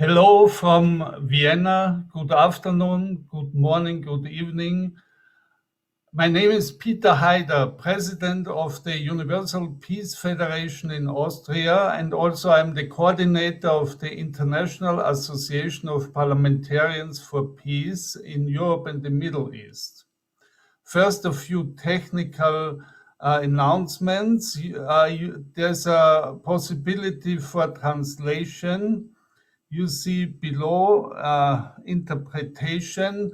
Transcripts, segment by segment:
Hello from Vienna. Good afternoon, good morning, good evening. My name is Peter Haider, President of the Universal Peace Federation in Austria, and also I'm the coordinator of the International Association of Parliamentarians for Peace in Europe and the Middle East. First, a few technical announcements. There's a possibility for translation. You see below interpretation.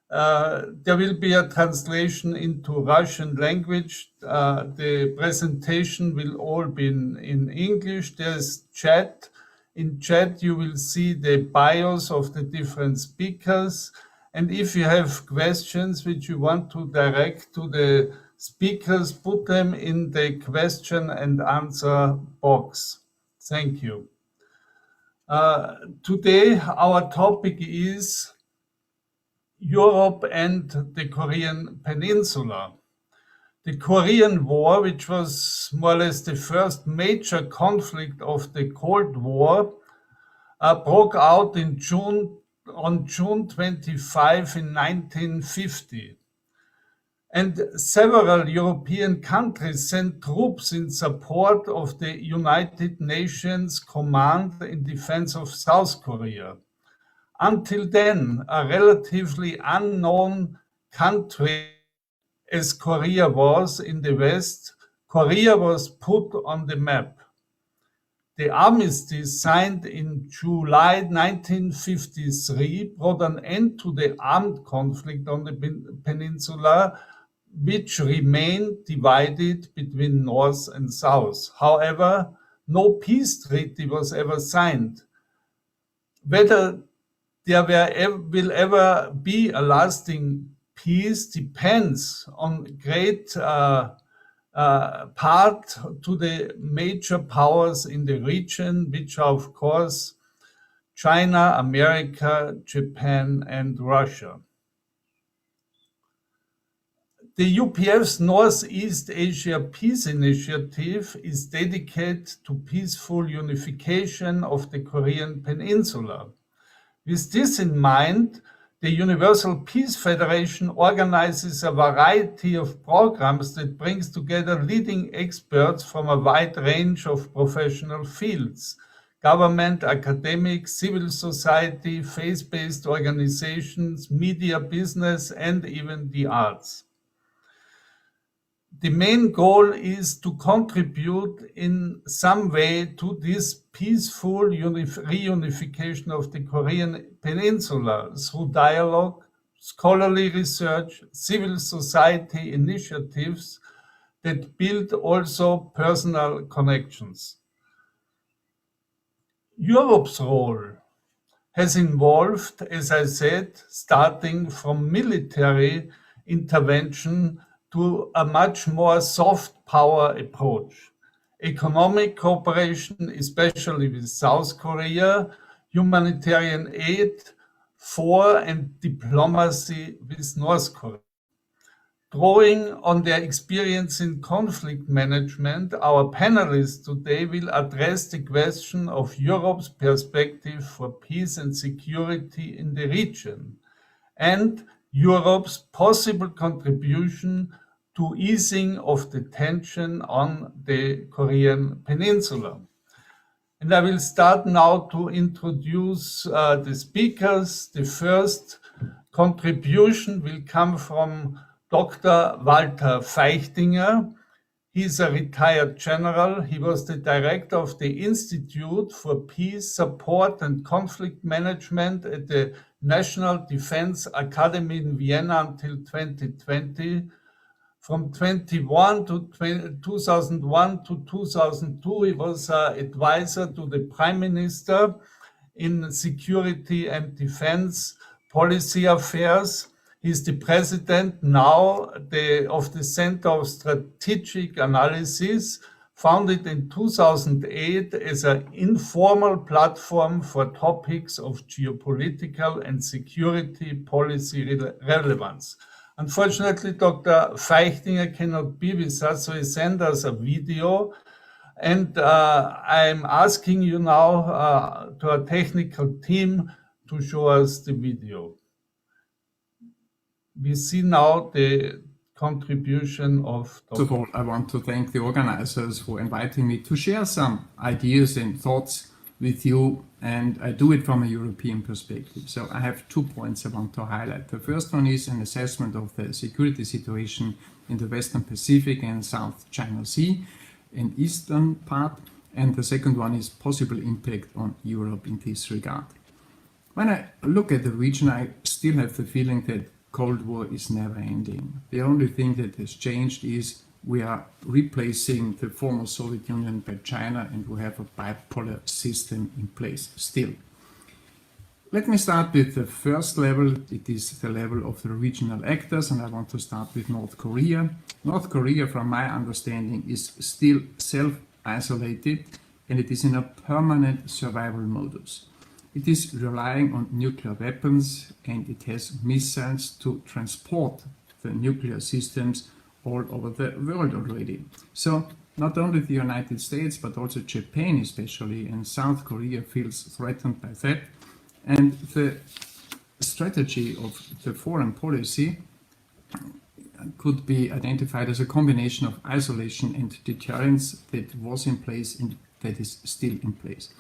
There will be a translation into Russian language. The presentation will all be in English. There's chat. In chat, you will see the bios of the different speakers. And if you have questions which you want to direct to the speakers, put them in the question and answer box. Thank you. Today, our topic is Europe and the Korean Peninsula. The Korean War, which was more or less the first major conflict of the Cold War, broke out on June 25 in 1950. And several European countries sent troops in support of the United Nations Command in Defense of South Korea. Until then, a relatively unknown country as Korea was in the West, Korea was put on the map. The armistice signed in July 1953 brought an end to the armed conflict on the peninsula, which remained divided between North and South. However, no peace treaty was ever signed. Whether there will ever be a lasting peace depends on great part to the major powers in the region, which are, of course, China, America, Japan, and Russia. The UPF's Northeast Asia Peace Initiative is dedicated to peaceful unification of the Korean Peninsula. With this in mind, the Universal Peace Federation organizes a variety of programs that brings together leading experts from a wide range of professional fields: government, academic, civil society, faith-based organizations, media, business, and even the arts. The main goal is to contribute in some way to this peaceful reunification of the Korean Peninsula through dialogue, scholarly research, civil society initiatives that build also personal connections. Europe's role has involved, as I said, starting from military intervention to a much more soft power approach. Economic cooperation, especially with South Korea, humanitarian aid for and diplomacy with North Korea. Drawing on their experience in conflict management, our panelists today will address the question of Europe's perspective for peace and security in the region, and Europe's possible contribution to easing of the tension on the Korean Peninsula. And I will start now to introduce the speakers. The first contribution will come from Dr. Walter Feichtinger. He's a retired general. He was the director of the Institute for Peace Support and Conflict Management at the National Defense Academy in Vienna until 2020. From 2001 to 2002, he was advisor to the Prime Minister in security and defense policy affairs. He's the president now of the Center of Strategic Analysis, founded in 2008 as an informal platform for topics of geopolitical and security policy relevance. Unfortunately, Dr. Feichtinger cannot be with us, so he sent us a video And I'm asking you now to our technical team to show us the video. We see now the contribution of First of all, I want to thank the organizers for inviting me to share some ideas and thoughts with you, and I do it from a European perspective. So I have 2 points I want to highlight. The first one is an assessment of the security situation in the Western Pacific and South China Sea and eastern part, and the second one is possible impact on Europe in this regard. When I look at the region, I still have the feeling that Cold War is never ending. The only thing that has changed is we are replacing the former Soviet Union by China, and we have a bipolar system in place still. Let me start with the first level. It is the level of the regional actors, and I want to start with North Korea. North Korea, from my understanding, is still self-isolated, and it is in a permanent survival modus. It is relying on nuclear weapons, and it has missiles to transport the nuclear systems all over the world already. So not only the United States, but also Japan especially, and South Korea feels threatened by that. And the strategy of the foreign policy could be identified as a combination of isolation and deterrence that was in place and that is still in place.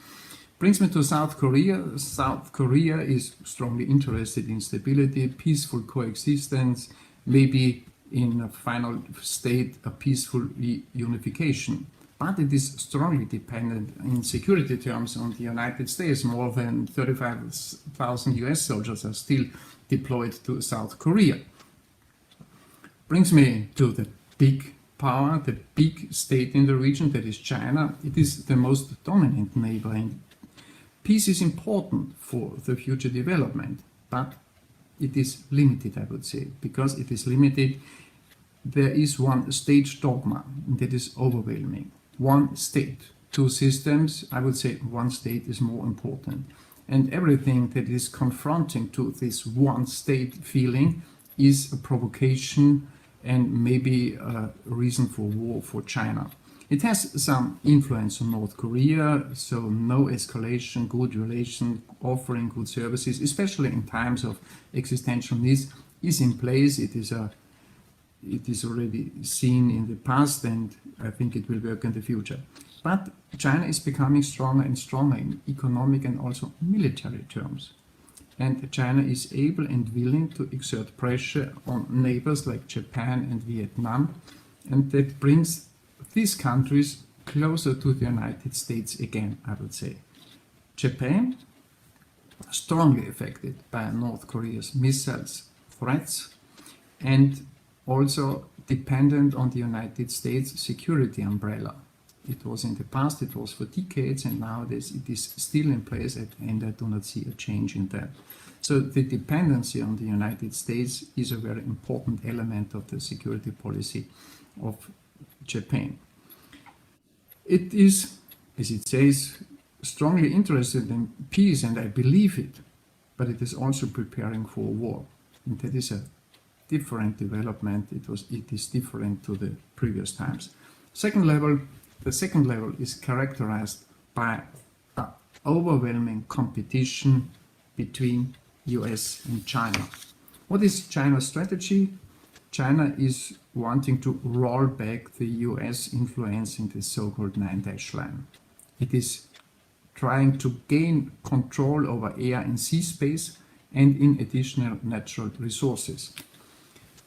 Brings me to South Korea. South Korea is strongly interested in stability, peaceful coexistence, maybe in a final state, a peaceful reunification. But it is strongly dependent in security terms on the United States. More than 35,000 US soldiers are still deployed to South Korea. Brings me to the big power, the big state in the region, that is China. It is the most dominant neighbor, and peace is important for the future development, but it is limited, I would say. Because it is limited, there is one state dogma that is overwhelming. One state, two systems. I would say one state is more important. And everything that is confronting to this one state feeling is a provocation and maybe a reason for war for China. It has some influence on North Korea, so no escalation, good relations, offering good services, especially in times of existential needs, is in place. It is already seen in the past, and I think it will work in the future. But China is becoming stronger and stronger in economic and also military terms. And China is able and willing to exert pressure on neighbors like Japan and Vietnam, and that brings these countries closer to the United States again, I would say. Japan, strongly affected by North Korea's missiles threats, and also dependent on the United States security umbrella. It was in the past, it was for decades, and nowadays it is still in place, and I do not see a change in that. So the dependency on the United States is a very important element of the security policy of Japan. It is, as it says, strongly interested in peace, and I believe it, but it is also preparing for war. And that is a different development. It is different to the previous times. The second level is characterized by an overwhelming competition between US and China. What is China's strategy? China is wanting to roll back the US influence in the so-called 9-dash line. It is trying to gain control over air and sea space and in additional natural resources.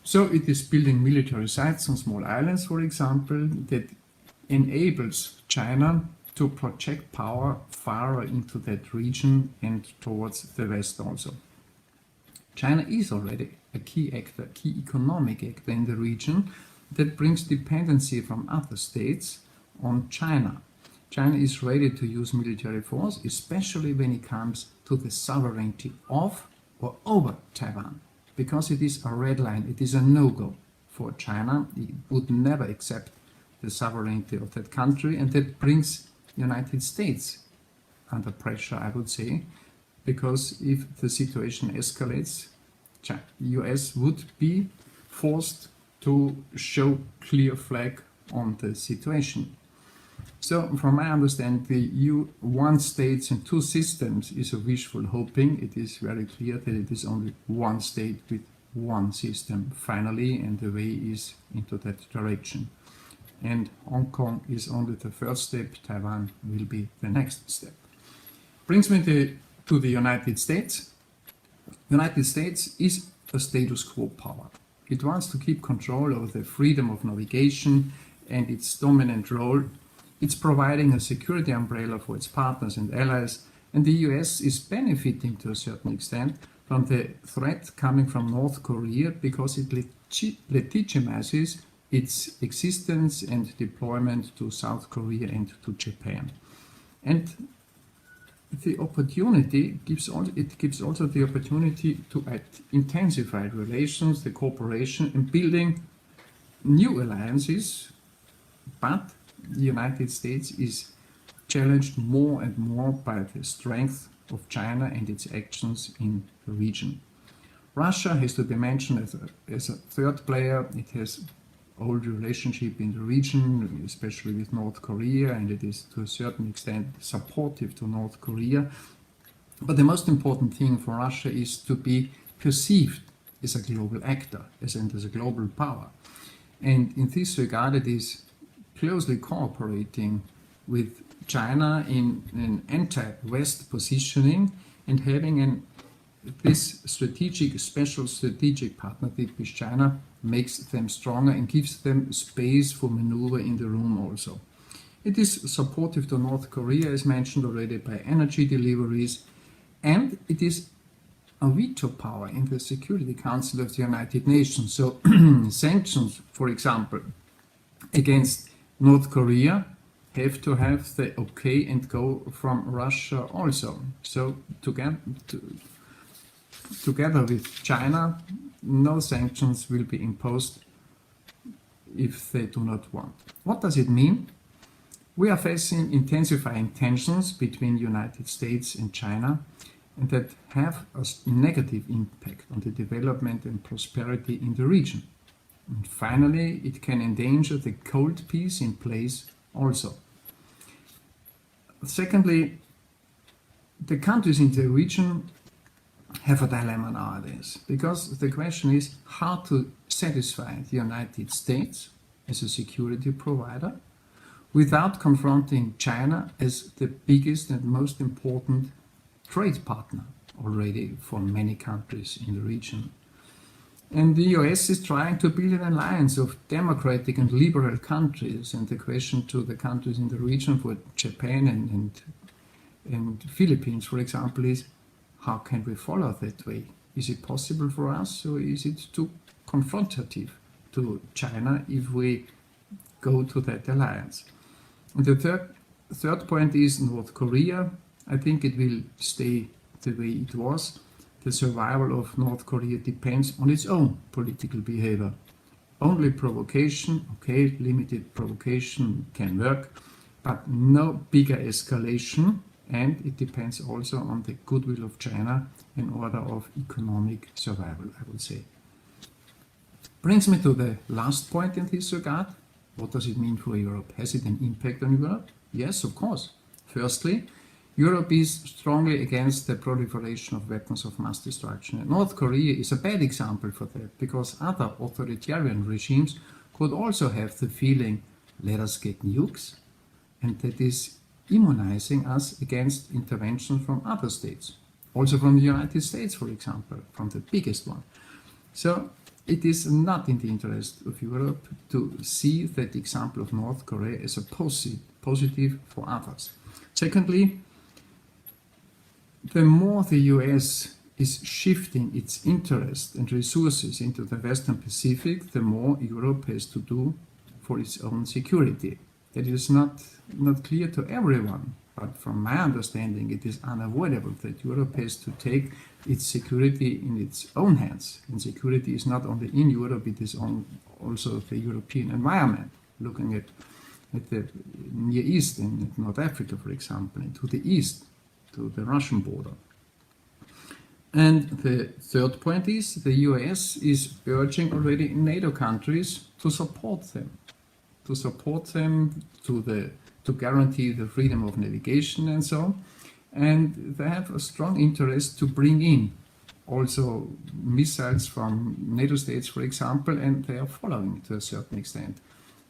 So it is building military sites on small islands, for example, that enables China to project power far into that region and towards the West also. China is already a key actor, key economic actor in the region that brings dependency from other states on China. China is ready to use military force, especially when it comes to the sovereignty of or over Taiwan, because it is a red line, it is a no-go for China. It would never accept the sovereignty of that country, and that brings the United States under pressure, I would say, because if the situation escalates, the US would be forced to show clear flag on the situation. So, from my understanding, the one states and two systems is a wishful hoping. It is very clear that it is only one state with one system finally, and the way is into that direction. And Hong Kong is only the first step, Taiwan will be the next step. Brings me to the United States. The United States is a status quo power. It wants to keep control over the freedom of navigation and its dominant role. It's providing a security umbrella for its partners and allies, and the US is benefiting to a certain extent from the threat coming from North Korea because it legitimizes its existence and deployment to South Korea and to Japan. And the opportunity gives also the opportunity to intensify relations, the cooperation, and building new alliances, but the United States is challenged more and more by the strength of China and its actions in the region. Russia has to be mentioned as a third player. It has old relationship in the region, especially with North Korea, and it is to a certain extent supportive to North Korea. But the most important thing for Russia is to be perceived as a global actor, as a global power. And in this regard, it is closely cooperating with China in an anti-West positioning and having this special strategic partnership with China makes them stronger and gives them space for maneuver in the room also. It is supportive to North Korea, as mentioned already, by energy deliveries, and it is a veto power in the Security Council of the United Nations. So sanctions, for example, against North Korea have to have the okay and go from Russia also. So together with China, no sanctions will be imposed if they do not want. What does it mean? We are facing intensifying tensions between the United States and China, and that have a negative impact on the development and prosperity in the region. And finally, it can endanger the cold peace in place also. Secondly, the countries in the region have a dilemma nowadays, because the question is how to satisfy the United States as a security provider without confronting China as the biggest and most important trade partner already for many countries in the region. And the US is trying to build an alliance of democratic and liberal countries, and the question to the countries in the region, for Japan and Philippines, for example, is how can we follow that way? Is it possible for us, or is it too confrontative to China if we go to that alliance? And the third point is North Korea. I think it will stay the way it was. The survival of North Korea depends on its own political behavior. Only provocation, okay, limited provocation can work, but no bigger escalation, and it depends also on the goodwill of China in order of economic survival, I would say. Brings me to the last point in this regard. What does it mean for Europe? Has it an impact on Europe? Yes, of course. Firstly, Europe is strongly against the proliferation of weapons of mass destruction. And North Korea is a bad example for that, because other authoritarian regimes could also have the feeling, let us get nukes, and that is immunizing us against intervention from other states, also from the United States, for example, from the biggest one. So it is not in the interest of Europe to see that example of North Korea as a positive for others. Secondly, the more the US is shifting its interest and resources into the Western Pacific, the more Europe has to do for its own security. That is not clear to everyone, but from my understanding, it is unavoidable that Europe has to take its security in its own hands. And security is not only in Europe, it is also the European environment, looking at the Near East and North Africa, for example, and to the east, to the Russian border. And the third point is the US is urging already NATO countries to support them to to guarantee the freedom of navigation and so on. And they have a strong interest to bring in also missiles from NATO states, for example, and they are following to a certain extent.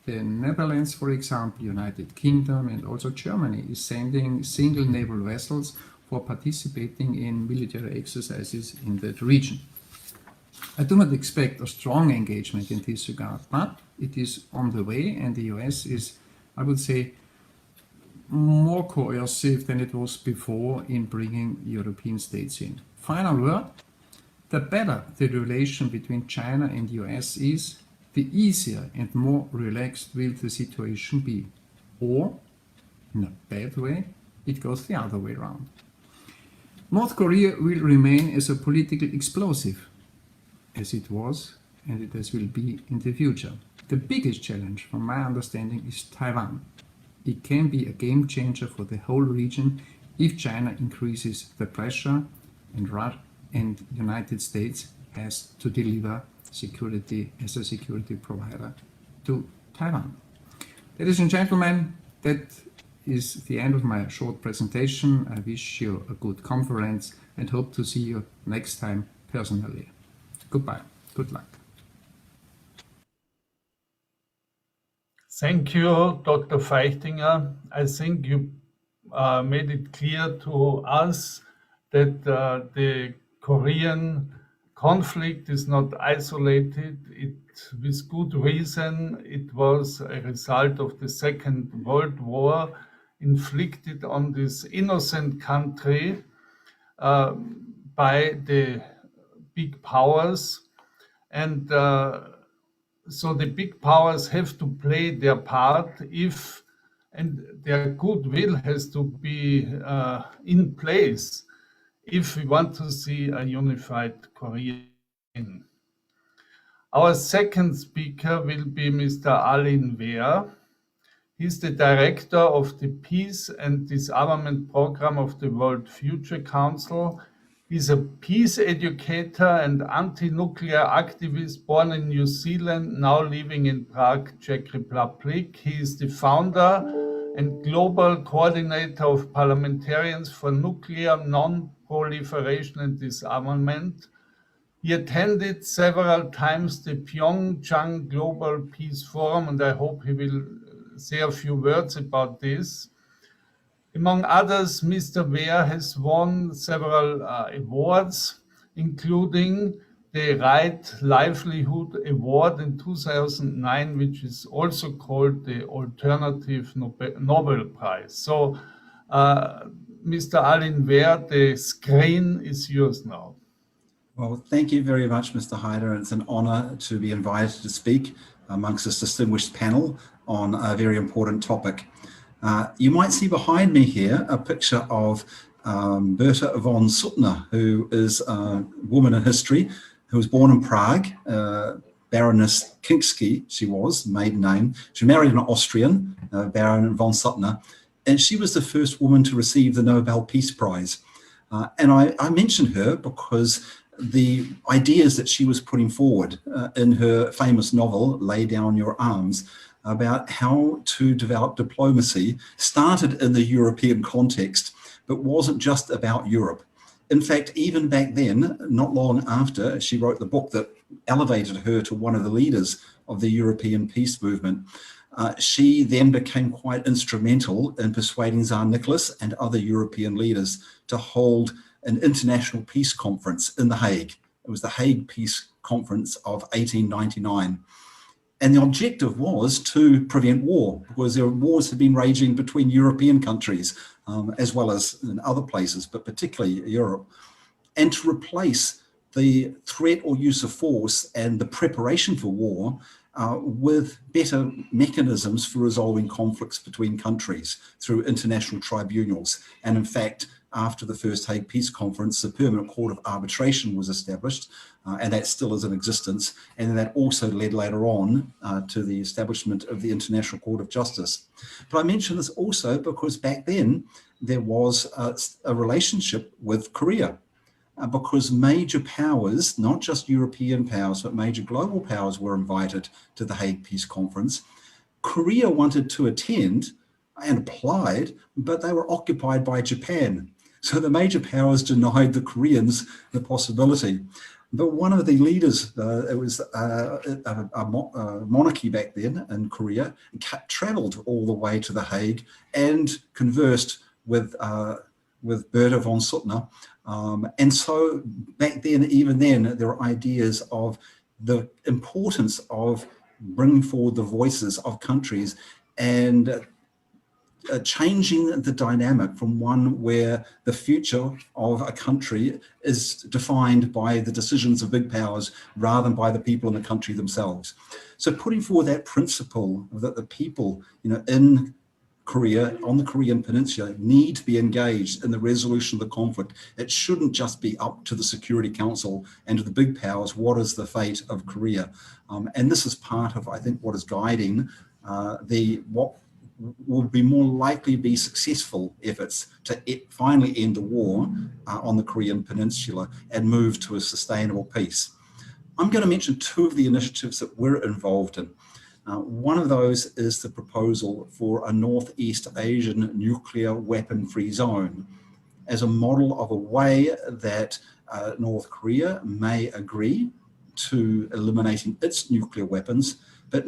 The Netherlands, for example, United Kingdom, and also Germany is sending single naval vessels for participating in military exercises in that region. I do not expect a strong engagement in this regard, but it is on the way, and the US is, I would say, more coercive than it was before in bringing European states in. Final word, the better the relation between China and the US is, the easier and more relaxed will the situation be. Or, in a bad way, it goes the other way around. North Korea will remain as a political explosive, as it was and it as will be in the future. The biggest challenge, from my understanding, is Taiwan. It can be a game changer for the whole region if China increases the pressure and Russia and United States has to deliver security as a security provider to Taiwan. Ladies and gentlemen, that is the end of my short presentation. I wish you a good conference and hope to see you next time personally. Goodbye. Good luck. Thank you, Dr. Feichtinger. I think you made it clear to us that the Korean conflict is not isolated. With good reason, it was a result of the Second World War inflicted on this innocent country by the big powers. And so the big powers have to play their part and their goodwill has to be in place if we want to see a unified Korea. Our second speaker will be Mr. Alin Wehr. He's the director of the Peace and Disarmament Program of the World Future Council. He's a peace educator and anti-nuclear activist born in New Zealand, now living in Prague, Czech Republic. He is the founder and global coordinator of Parliamentarians for Nuclear Non-Proliferation and Disarmament. He attended several times the Pyeongchang Global Peace Forum, and I hope he will say a few words about this. Among others, Mr. Wehr has won several awards, including the Right Livelihood Award in 2009, which is also called the Alternative Nobel Prize. So, Mr. Alin Wehr, the screen is yours now. Well, thank you very much, Mr. Haider. It's an honor to be invited to speak amongst this distinguished panel on a very important topic. You might see behind me here a picture of Bertha von Suttner, who is a woman in history who was born in Prague, Baroness Kinski, she was, maiden name. She married an Austrian, Baron von Suttner, and she was the first woman to receive the Nobel Peace Prize. And I mentioned her because the ideas that she was putting forward in her famous novel, Lay Down Your Arms, about how to develop diplomacy started in the European context, but wasn't just about Europe. In fact, even back then, not long after she wrote the book that elevated her to one of the leaders of the European peace movement, she then became quite instrumental in persuading Tsar Nicholas and other European leaders to hold an international peace conference in The Hague. It was the Hague Peace Conference of 1899. And the objective was to prevent war, because there were wars had been raging between European countries, as well as in other places, but particularly Europe, and to replace the threat or use of force and the preparation for war with better mechanisms for resolving conflicts between countries through international tribunals. And in fact, after the first Hague Peace Conference, the Permanent Court of Arbitration was established, and that still is in existence. And that also led later on to the establishment of the International Court of Justice. But I mention this also because back then there was a relationship with Korea, because major powers, not just European powers, but major global powers were invited to the Hague Peace Conference. Korea wanted to attend, and applied, but they were occupied by Japan. So the major powers denied the Koreans the possibility. But one of the leaders, it was a monarchy back then in Korea, traveled all the way to The Hague and conversed with Bertha von Suttner. And so back then, even then, there were ideas of the importance of bringing forward the voices of countries and changing the dynamic from one where the future of a country is defined by the decisions of big powers rather than by the people in the country themselves. So putting forward that principle that the people, in Korea, on the Korean Peninsula, need to be engaged in the resolution of the conflict. It shouldn't just be up to the Security Council and to the big powers, what is the fate of Korea? And this is part of, I think, what is guiding what would be more likely be successful efforts to finally end the war on the Korean Peninsula and move to a sustainable peace. I'm going to mention two of the initiatives that we're involved in. One of those is the proposal for a Northeast Asian nuclear weapon-free zone as a model of a way that North Korea may agree to eliminating its nuclear weapons, but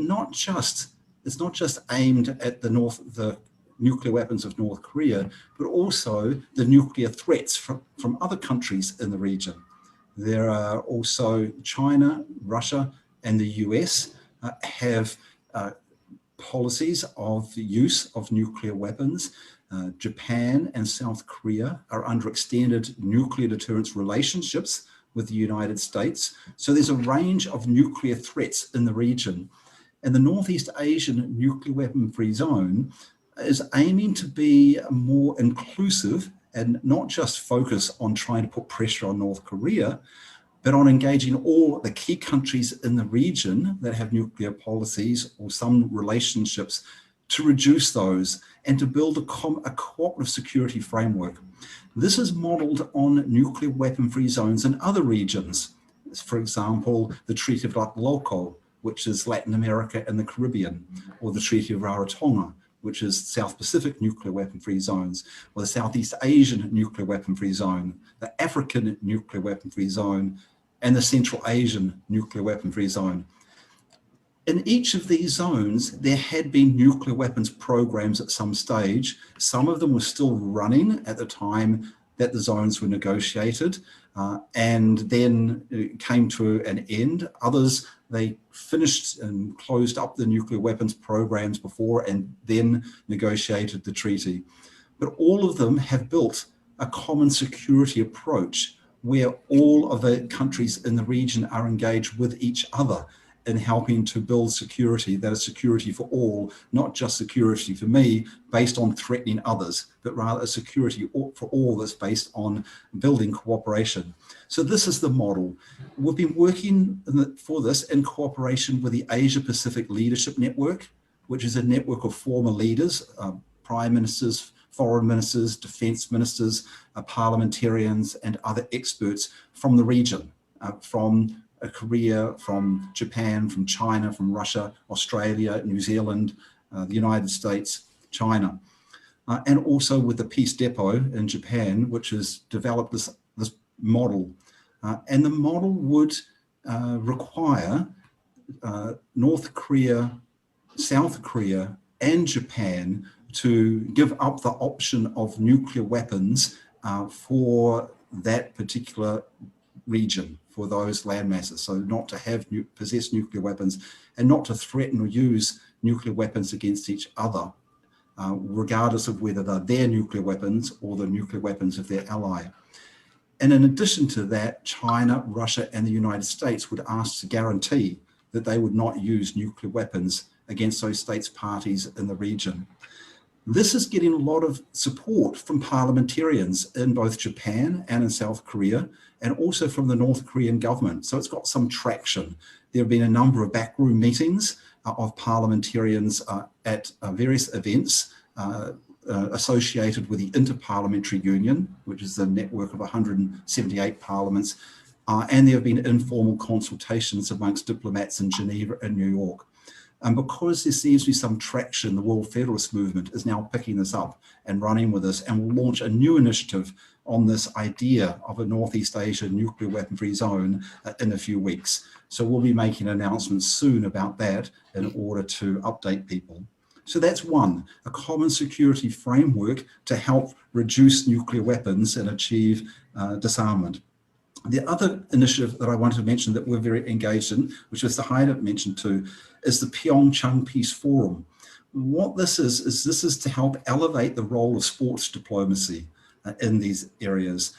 it's not just aimed at the nuclear weapons of North Korea, but also the nuclear threats from other countries in the region. There are also China, Russia, and the US have policies of the use of nuclear weapons. Japan and South Korea are under extended nuclear deterrence relationships with the United States. So there's a range of nuclear threats in the region. And the Northeast Asian nuclear weapon-free zone is aiming to be more inclusive and not just focus on trying to put pressure on North Korea, but on engaging all the key countries in the region that have nuclear policies or some relationships to reduce those and to build a cooperative security framework. This is modeled on nuclear weapon-free zones in other regions. For example, the Treaty of Tlatelolco, which is Latin America and the Caribbean, or the Treaty of Rarotonga, which is South Pacific nuclear weapon-free zones, or the Southeast Asian nuclear weapon-free zone, the African nuclear weapon-free zone, and the Central Asian nuclear weapon-free zone. In each of these zones, there had been nuclear weapons programs at some stage. Some of them were still running at the time that the zones were negotiated, and then came to an end. Others, they finished and closed up the nuclear weapons programs before and then negotiated the treaty. But all of them have built a common security approach where all of the countries in the region are engaged with each other in helping to build security that is security for all, not just security for me based on threatening others, but rather a security for all that's based on building cooperation. So this is the model. We've been working for this in cooperation with the Asia Pacific Leadership Network, which is a network of former leaders, prime ministers, foreign ministers, defense ministers, parliamentarians, and other experts from the region, from Korea, from Japan, from China, from Russia, Australia, New Zealand, the United States, China, and also with the Peace Depot in Japan, which has developed this model. And the model would require North Korea, South Korea, and Japan to give up the option of nuclear weapons for that particular region, for those land masses. So not to have possess nuclear weapons and not to threaten or use nuclear weapons against each other, regardless of whether they're their nuclear weapons or the nuclear weapons of their ally. And in addition to that, China, Russia, and the United States would ask to guarantee that they would not use nuclear weapons against those states parties in the region. This is getting a lot of support from parliamentarians in both Japan and in South Korea, and also from the North Korean government. So it's got some traction. There have been a number of backroom meetings of parliamentarians at various events associated with the Inter-Parliamentary Union, which is a network of 178 parliaments, and there have been informal consultations amongst diplomats in Geneva and New York. And because there seems to be some traction, the World Federalist Movement is now picking this up and running with this, and will launch a new initiative on this idea of a Northeast Asia nuclear weapon-free zone in a few weeks. So we'll be making announcements soon about that in order to update people. So that's one, a common security framework to help reduce nuclear weapons and achieve disarmament. The other initiative that I wanted to mention that we're very engaged in, which Mr. Haider mentioned too, is the Pyeongchang Peace Forum. What this is to help elevate the role of sports diplomacy in these areas.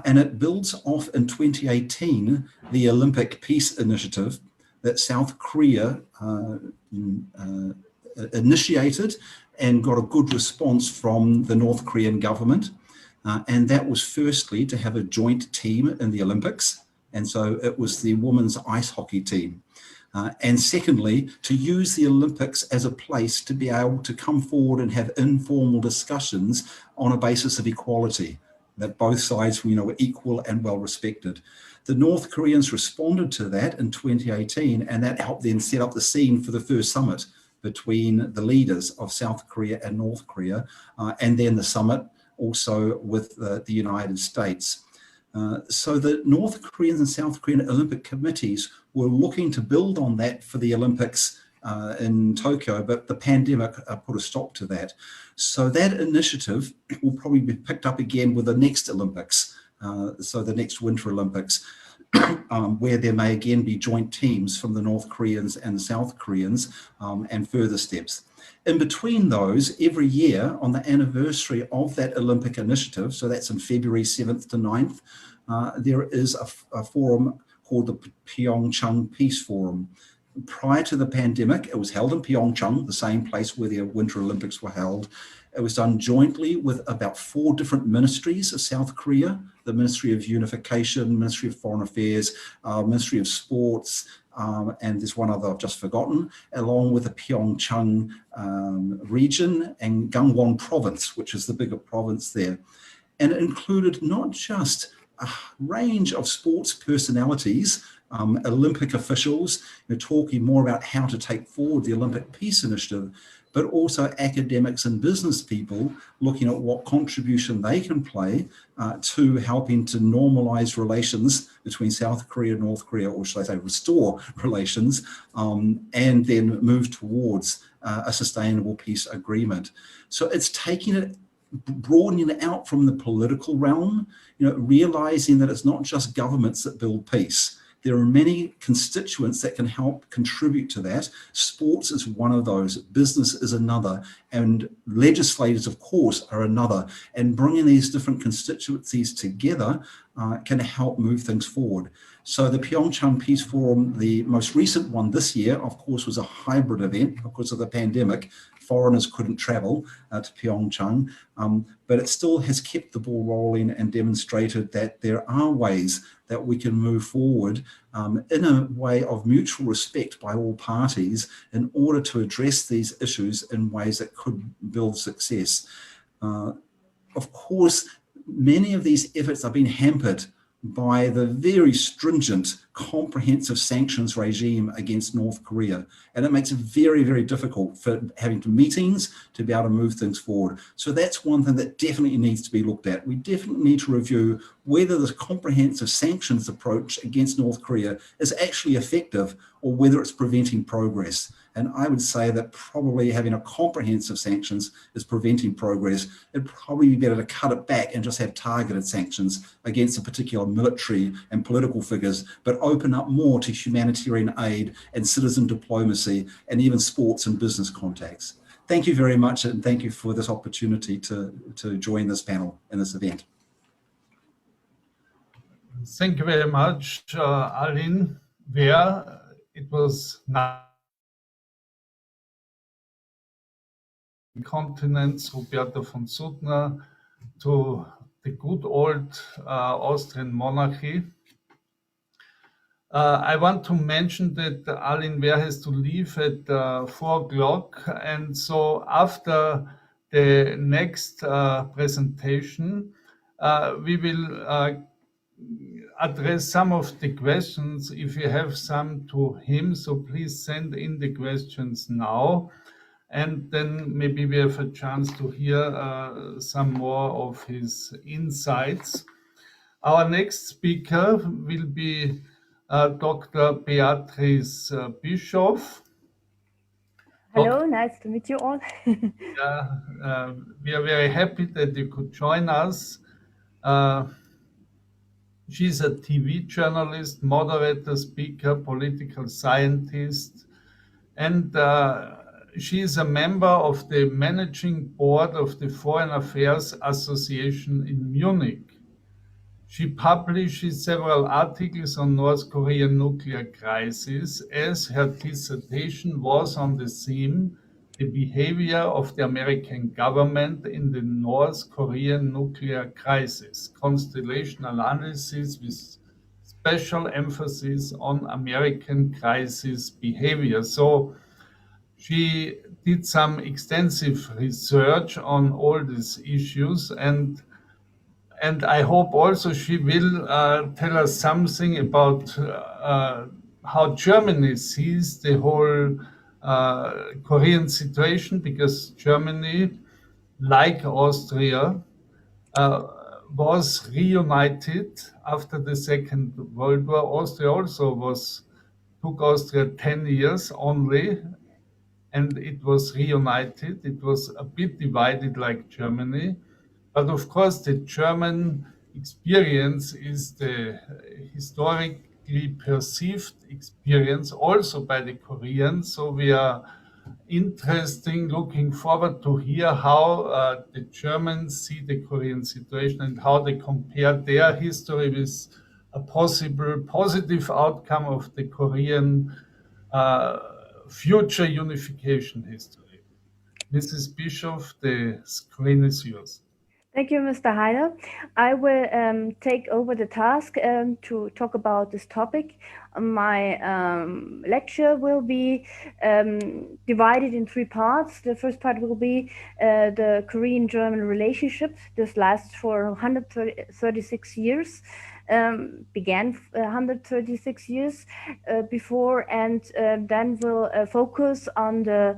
And it builds off in 2018, the Olympic Peace Initiative that South Korea initiated and got a good response from the North Korean government. And that was firstly to have a joint team in the Olympics. And so it was the women's ice hockey team. And secondly, to use the Olympics as a place to be able to come forward and have informal discussions on a basis of equality, that both sides, were equal and well respected. The North Koreans responded to that in 2018, and that helped then set up the scene for the first summit between the leaders of South Korea and North Korea, and then the summit also with the United States. So the North Korean and South Korean Olympic committees were looking to build on that for the Olympics in Tokyo, but the pandemic put a stop to that. So that initiative will probably be picked up again with the next Olympics, so the next Winter Olympics, where there may again be joint teams from the North Koreans and the South Koreans, and further steps. In between those, every year on the anniversary of that Olympic initiative, so that's in February 7th to 9th, there is a forum called the Pyeongchang Peace Forum. Prior to the pandemic, it was held in Pyeongchang, the same place where the Winter Olympics were held. It was done jointly with about 4 different ministries of South Korea, the Ministry of Unification, Ministry of Foreign Affairs, Ministry of Sports, and there's one other I've just forgotten, along with the Pyeongchang region and Gangwon province, which is the bigger province there. And it included not just a range of sports personalities, Olympic officials, talking more about how to take forward the Olympic Peace Initiative, but also academics and business people looking at what contribution they can play to helping to normalize relations between South Korea and North Korea, or should I say restore relations, and then move towards a sustainable peace agreement. So it's taking it, broadening it out from the political realm, realizing that it's not just governments that build peace. There are many constituents that can help contribute to that. Sports is one of those, business is another, and legislators, of course, are another. And bringing these different constituencies together can help move things forward. So the Pyeongchang Peace Forum, the most recent one this year, of course, was a hybrid event because of the pandemic. Foreigners couldn't travel to Pyeongchang, but it still has kept the ball rolling and demonstrated that there are ways that we can move forward in a way of mutual respect by all parties in order to address these issues in ways that could build success. Of course, many of these efforts are being hampered by the very stringent, comprehensive sanctions regime against North Korea. And it makes it very, very difficult for having meetings to be able to move things forward. So that's one thing that definitely needs to be looked at. We definitely need to review whether this comprehensive sanctions approach against North Korea is actually effective or whether it's preventing progress. And I would say that probably having a comprehensive sanctions is preventing progress. It'd probably be better to cut it back and just have targeted sanctions against a particular military and political figures, but open up more to humanitarian aid and citizen diplomacy and even sports and business contacts. Thank you very much, and thank you for this opportunity to join this panel and this event. Thank you very much, Aline. It was nice. Continents, Roberto von Suttner, to the good old Austrian monarchy. I want to mention that Aline Wehr has to leave at 4 o'clock, and so after the next presentation, we will address some of the questions if you have some to him. So please send in the questions now. And then maybe we have a chance to hear some more of his insights. Our next speaker will be Dr. Beatrice Bischoff. Hello, nice to meet you all. We are very happy that you could join us. She's a TV journalist, moderator, speaker, political scientist, and she is a member of the managing board of the Foreign Affairs Association in Munich. She publishes several articles on North Korean nuclear crisis, as her dissertation was on the theme, the behavior of the American government in the North Korean nuclear crisis, constellation analysis with special emphasis on American crisis behavior. So she did some extensive research on all these issues, and I hope also she will tell us something about how Germany sees the whole Korean situation, because Germany, like Austria, was reunited after the Second World War. Austria also took Austria 10 years only, and it was reunited. It was a bit divided like Germany. But of course, the German experience is the historically perceived experience also by the Koreans. So we are looking forward to hear how the Germans see the Korean situation and how they compare their history with a possible positive outcome of the Korean future unification history. Mrs. Bischoff, the screen is yours. Thank you, Mr. Heider. I will take over the task to talk about this topic. My lecture will be divided in three parts. The first part will be the Korean-German relationship. This lasts for 136 years. Began 136 years before, and then we'll focus on the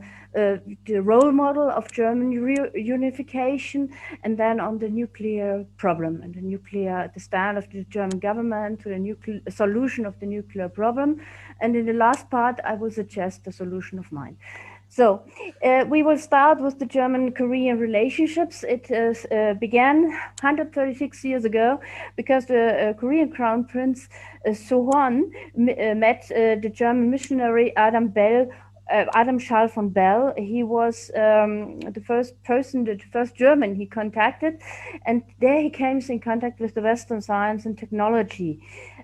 role model of German unification, and then on the nuclear problem and the stand of the German government to the solution of the nuclear problem. And in the last part, I will suggest the solution of mine. So we will start with the German-Korean relationships. It began 136 years ago because the Korean Crown Prince Sohon met the German missionary Adam Schall von Bell. He was the first German he contacted, and there he came in contact with the Western science and technology.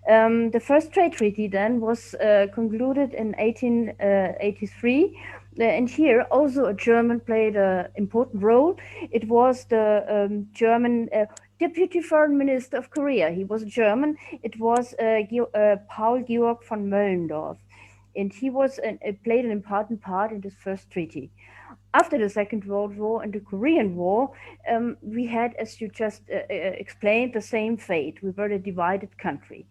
The first trade treaty then was concluded in 1883. And here also a German played an important role. It was the German Deputy Foreign Minister of Korea. He was German. It was Paul Georg von Möllendorf. And he played an important part in this first treaty. After the Second World War and the Korean War, we had, as you just explained, the same fate. We were a divided country.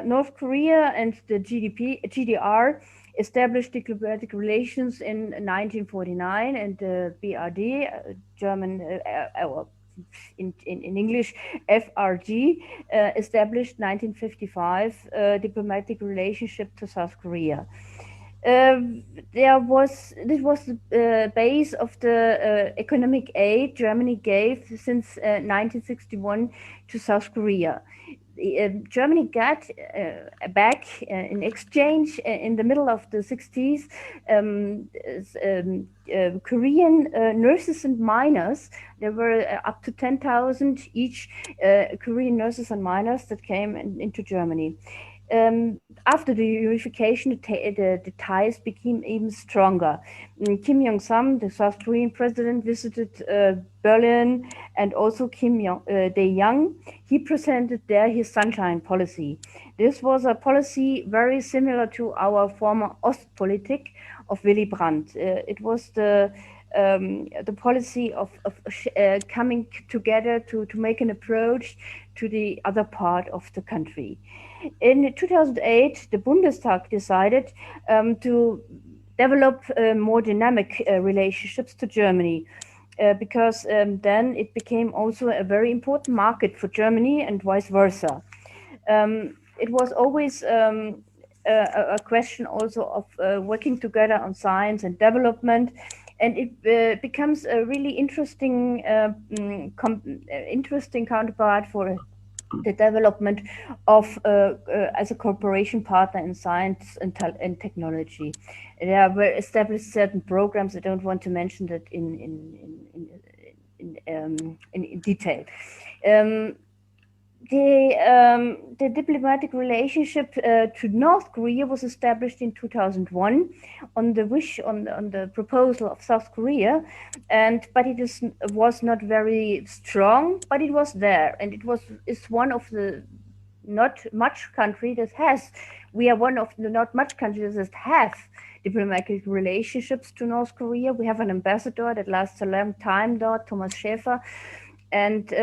North Korea and the GDR established diplomatic relations in 1949, and the BRD, German, in English, FRG, established 1955 diplomatic relationship to South Korea. This was the base of the economic aid Germany gave since 1961 to South Korea. Germany got back in exchange in the middle of the 60s Korean nurses and miners. There were up to 10,000 each Korean nurses and miners that came into Germany. After the unification, the ties became even stronger. Kim Jong-sam, the South Korean president, visited Berlin, and also Kim Dae-jung. He presented there his sunshine policy. This was a policy very similar to our former Ostpolitik of Willy Brandt. It was the the policy of coming together to make an approach to the other part of the country. In 2008, the Bundestag decided to develop more dynamic relationships to Germany. Because then it became also a very important market for Germany and vice versa. It was always a question also of working together on science and development, and it becomes a really interesting interesting counterpart for the development of as a cooperation partner in science and technology. There were established certain programs. I don't want to mention that in detail. The diplomatic relationship to North Korea was established in 2001 on the proposal of South Korea, but it was not very strong, but it was there, and it's one of the not much country that has. We are one of the not much countries that have diplomatic relationships to North Korea. We have an ambassador that lasts a long time there, Thomas Schäfer. And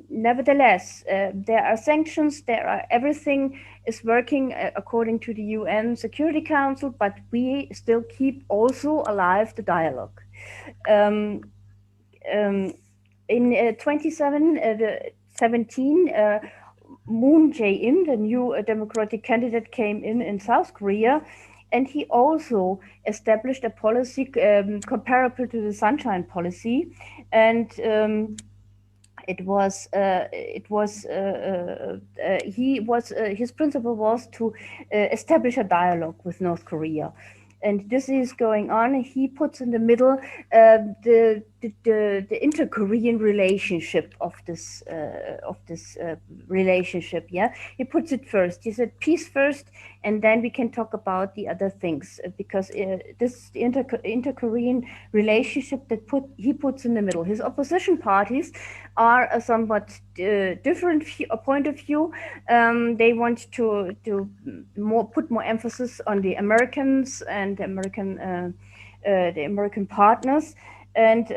nevertheless, there are sanctions, everything is working according to the UN Security Council, but we still keep also alive the dialogue. In 2017, Moon Jae-in, the new democratic candidate, came in South Korea, and he also established a policy comparable to the Sunshine Policy, and his principle was to establish a dialogue with North Korea, and this is going on. He puts in the middle the inter-Korean relationship of this relationship. Yeah, he puts it first. He said peace first, and then we can talk about the other things, because this inter-Korean relationship that he puts in the middle. His opposition parties are a somewhat different point of view. They want to put more emphasis on the Americans and the American partners. And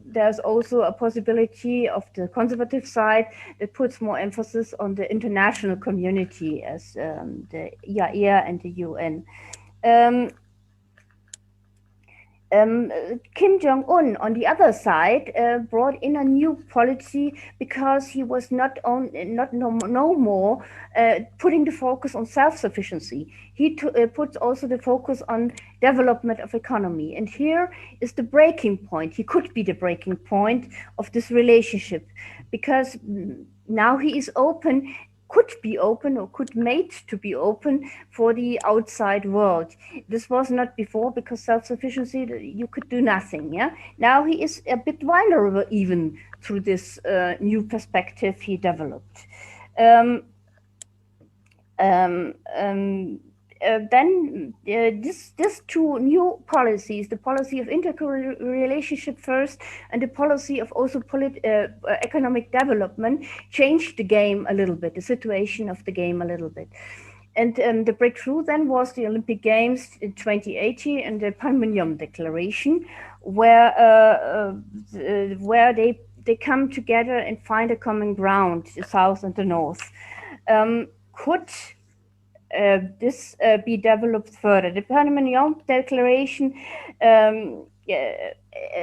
there's also a possibility of the conservative side that puts more emphasis on the international community, as the IAEA and the UN. Kim Jong-un, on the other side, brought in a new policy, because he was no more putting the focus on self-sufficiency. He puts also the focus on development of economy. And here is the breaking point. He could be the breaking point of this relationship, because now he is open, could be open, or could made to be open for the outside world. This was not before, because self-sufficiency, you could do nothing. Yeah. Now he is a bit vulnerable even through this new perspective he developed. Then these two new policies, the policy of interrelationship first, and the policy of also economic development, changed the game a little bit, the situation of the game a little bit. And the breakthrough then was the Olympic Games in 2080 and the Panmunjom Declaration, where they come together and find a common ground, the South and the North. Could this be developed further? The Panmunjom Declaration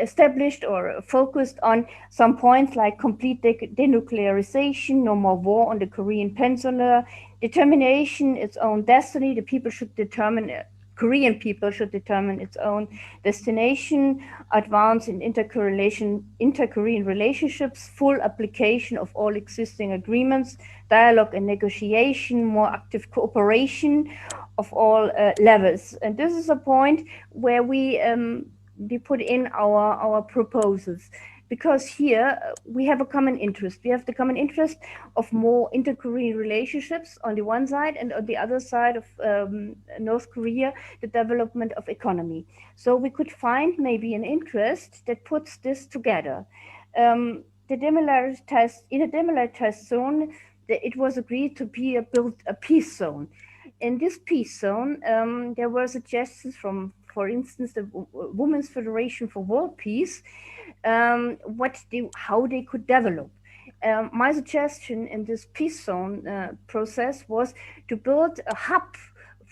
established or focused on some points like complete denuclearization, no more war on the Korean Peninsula, determination its own destiny. The people should determine. Korean people should determine its own destination, advance in inter-Korean relationships, full application of all existing agreements, dialogue and negotiation, more active cooperation of all levels. And this is a point where we put in our proposals, because here we have a common interest. We have the common interest of more inter-Korean relationships on the one side, and on the other side of North Korea, the development of economy. So we could find maybe an interest that puts this together. In a demilitarized zone, it was agreed to build a peace zone. In this peace zone, there were suggestions from for instance, the Women's Federation for World Peace, how they could develop. My suggestion in this peace zone process was to build a hub,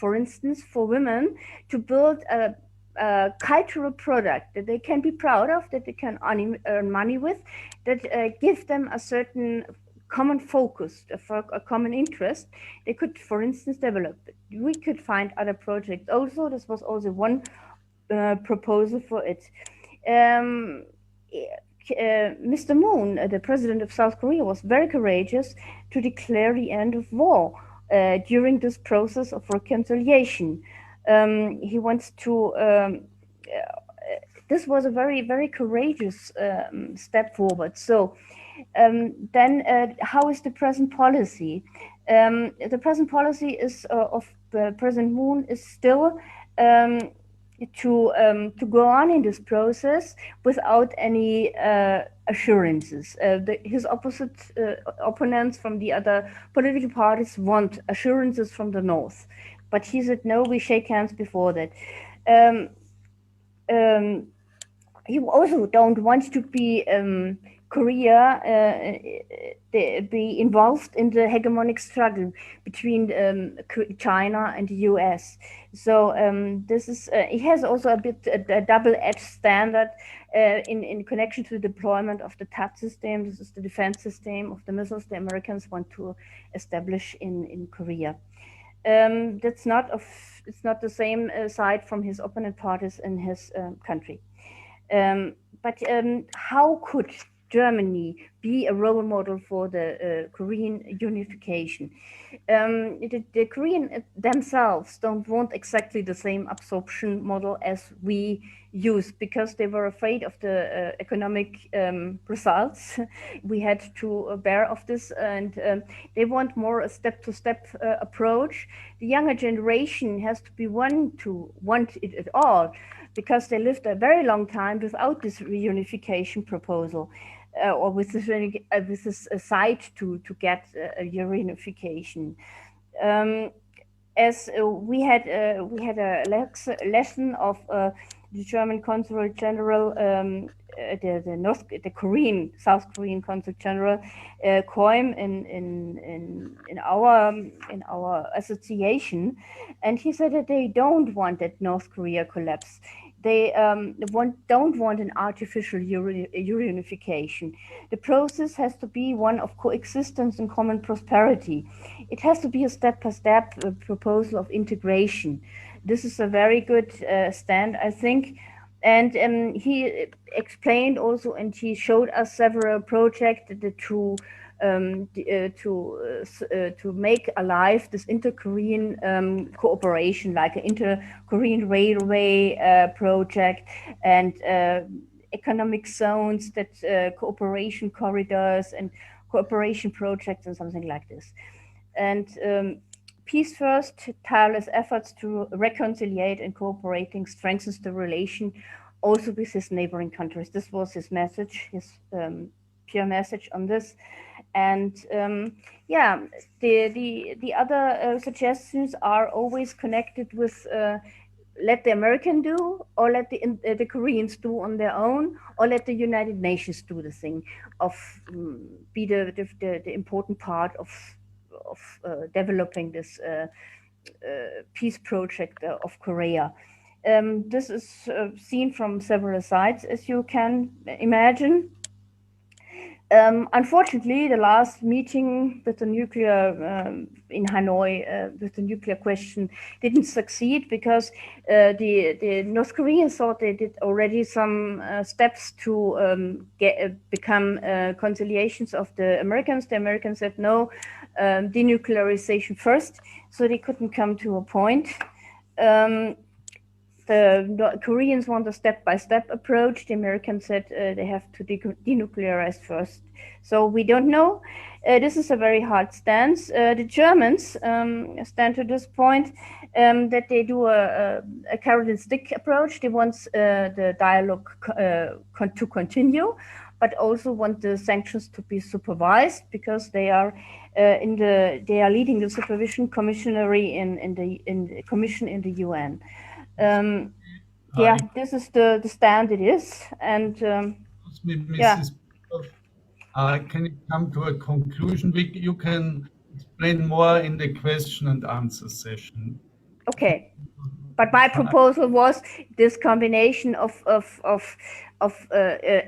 for instance, for women, to build a cultural product that they can be proud of, that they can earn money with, that give them a certain common focus, a common interest. They could, for instance, develop it. We could find other projects also. This was also one proposal for it. Mr. Moon, the president of South Korea, was very courageous to declare the end of war during this process of reconciliation. He wants to, this was a very, very courageous step forward. So then how is the present policy? The present policy is of President Moon is still to go on in this process without any assurances. His opponents from the other political parties want assurances from the North. But he said, no, we shake hands before that. He also don't want to be Korea be involved in the hegemonic struggle between China and the US. So this is he has also a bit a double-edged standard in connection to the deployment of the THAAD system. This is the defense system of the missiles the Americans want to establish in Korea. That's not it's not the same side from his opponent parties in his country. But how could Germany be a role model for the Korean unification? The Koreans themselves don't want exactly the same absorption model as we use, because they were afraid of the economic results we had to bear of this, and they want more a step-to-step approach. The younger generation has to be one to want it at all, because they lived a very long time without this reunification proposal, or with this side to get a reunification. As we had a lesson of the German Consul General, the South Korean Consul General Koim in our association, and he said that they don't want that North Korea collapse. They don't want an artificial reunification. The process has to be one of coexistence and common prosperity. It has to be a step-by-step proposal of integration. This is a very good stand, I think. And he explained also, and he showed us several projects to make alive this inter-Korean cooperation, like an inter-Korean railway project, and economic zones, that cooperation corridors and cooperation projects and something like this. And peace first, tireless efforts to reconciliate and cooperating strengthens the relation also with his neighboring countries. This was his message, his pure message on this. And yeah, the other suggestions are always connected with let the American do, or let the Koreans do on their own, or let the United Nations do the thing, of be the important part of developing this peace project of Korea. This is seen from several sides, as you can imagine. Unfortunately, the last meeting with the nuclear in Hanoi, with the nuclear question, didn't succeed, because the North Koreans thought they did already some steps to become conciliations of the Americans. The Americans said no, denuclearization first, so they couldn't come to a point. The Koreans want a step-by-step approach. The Americans said they have to denuclearize first. So we don't know. This is a very hard stance. The Germans stand to this point that they do a carrot and stick approach. They want the dialogue to continue, but also want the sanctions to be supervised, because they are leading the supervision commissionary in the commission in the UN. Yeah, this is the stand it is, and yeah. Mrs. Can you come to a conclusion? You can explain more in the question and answer session. Okay, but my proposal was this combination of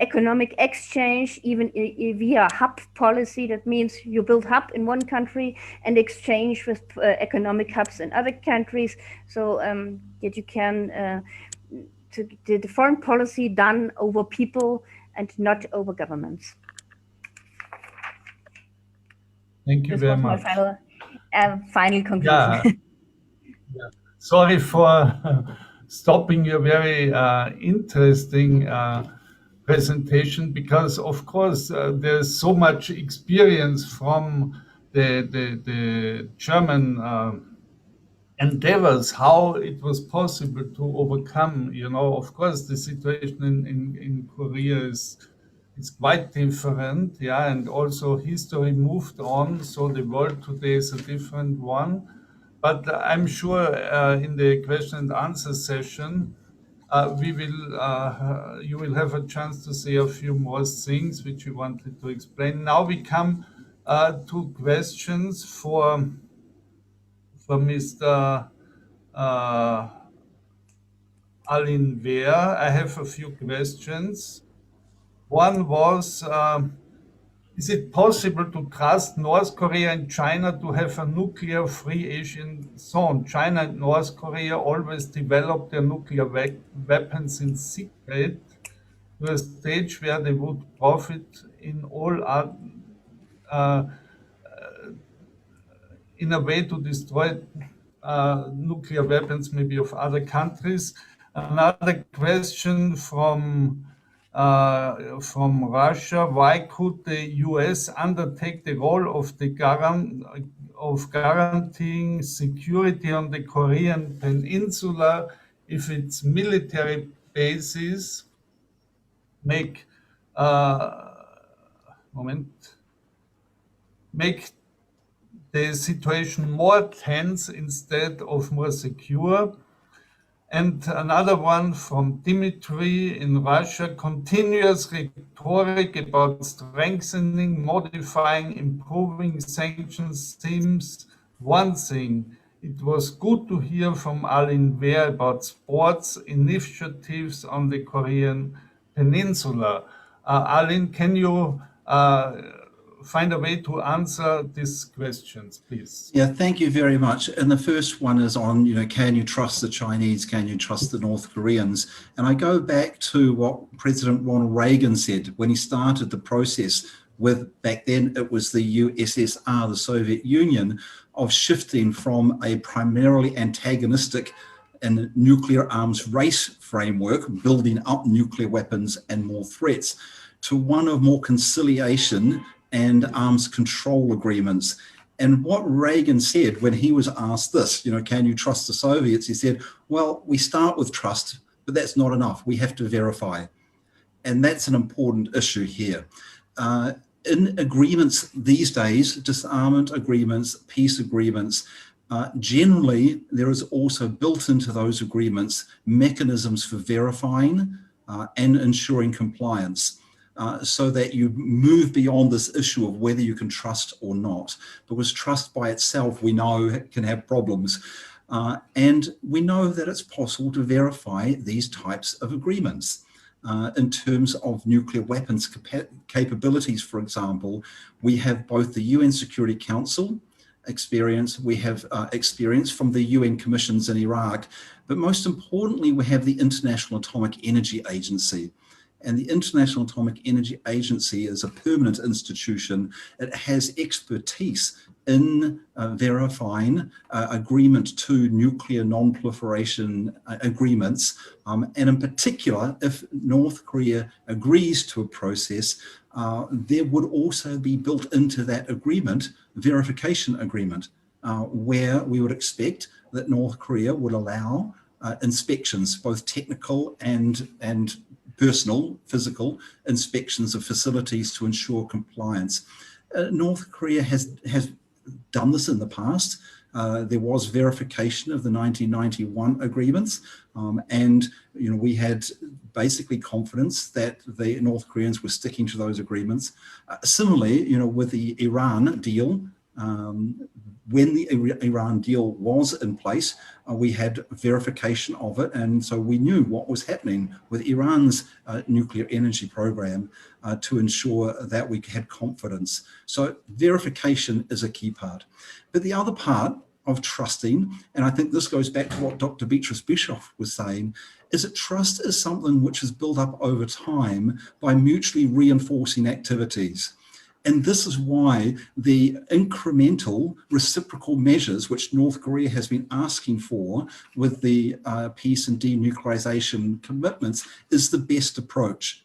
economic exchange, even via hub policy. That means you build hub in one country and exchange with economic hubs in other countries, so that you can the foreign policy done over people and not over governments. Thank you very much. This was my final conclusion. Yeah. Sorry for stopping your very interesting presentation, because of course there's so much experience from the German endeavors, how it was possible to overcome. Of course, the situation in Korea is quite different, yeah, and also history moved on, so the world today is a different one. But I'm sure in the question and answer session, you will have a chance to say a few more things which you wanted to explain. Now we come to questions for Mr. Alin Wehr. I have a few questions. One was, is it possible to trust North Korea and China to have a nuclear-free Asian zone? China and North Korea always developed their nuclear weapons in secret to a stage where they would profit in in a way to destroy nuclear weapons, maybe of other countries. Another question from Russia: why could the US undertake the role of guaranteeing security on the Korean Peninsula if its military bases make the situation more tense instead of more secure? And another one from Dimitri in Russia: continuous rhetoric about strengthening, modifying, improving sanctions seems one thing. It was good to hear from Alin Wehr about sports initiatives on the Korean Peninsula. Alin, can you find a way to answer these questions, please? Yeah, thank you very much. And the first one is on, can you trust the Chinese? Can you trust the North Koreans? And I go back to what President Ronald Reagan said when he started the process with, back then it was the USSR, the Soviet Union, of shifting from a primarily antagonistic and nuclear arms race framework, building up nuclear weapons and more threats, to one of more conciliation and arms control agreements. And what Reagan said when he was asked this, can you trust the Soviets? He said, well, we start with trust, but that's not enough. We have to verify. And that's an important issue here. In agreements these days, disarmament agreements, peace agreements, generally there is also built into those agreements mechanisms for verifying and ensuring compliance. So that you move beyond this issue of whether you can trust or not, because trust by itself, we know, can have problems. And we know that it's possible to verify these types of agreements. In terms of nuclear weapons capabilities, for example, we have both the UN Security Council experience, we have experience from the UN commissions in Iraq, but most importantly, we have the International Atomic Energy Agency. And the International Atomic Energy Agency is a permanent institution. It has expertise in verifying agreement to nuclear non-proliferation agreements. And in particular, if North Korea agrees to a process, there would also be built into that agreement, verification agreement, where we would expect that North Korea would allow inspections, both technical and personal, physical inspections of facilities to ensure compliance. North Korea has done this in the past. there was verification of the 1991 agreements, and we had basically confidence that the North Koreans were sticking to those agreements. Similarly, with the Iran deal, when the Iran deal was in place, we had verification of it, and so we knew what was happening with Iran's nuclear energy program to ensure that we had confidence. So verification is a key part. But the other part of trusting, and I think this goes back to what Dr. Beatrice Bischoff was saying, is that trust is something which is built up over time by mutually reinforcing activities. And this is why the incremental reciprocal measures which North Korea has been asking for with the peace and denuclearization commitments is the best approach.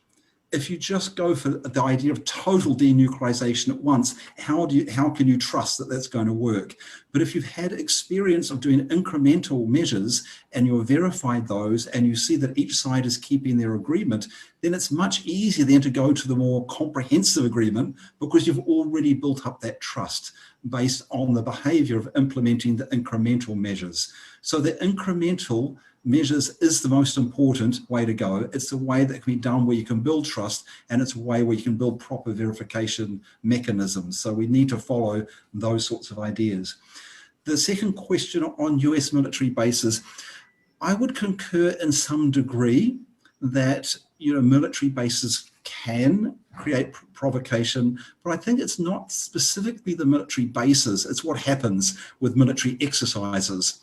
If you just go for the idea of total denuclearization at once, how can you trust that that's going to work? But if you've had experience of doing incremental measures and you've verified those and you see that each side is keeping their agreement, then it's much easier then to go to the more comprehensive agreement because you've already built up that trust based on the behavior of implementing the incremental measures. So the incremental measures is the most important way to go. It's a way that can be done where you can build trust, and it's a way where you can build proper verification mechanisms. So we need to follow those sorts of ideas. The second question on US military bases, I would concur in some degree that military bases can create provocation, but I think it's not specifically the military bases, it's what happens with military exercises.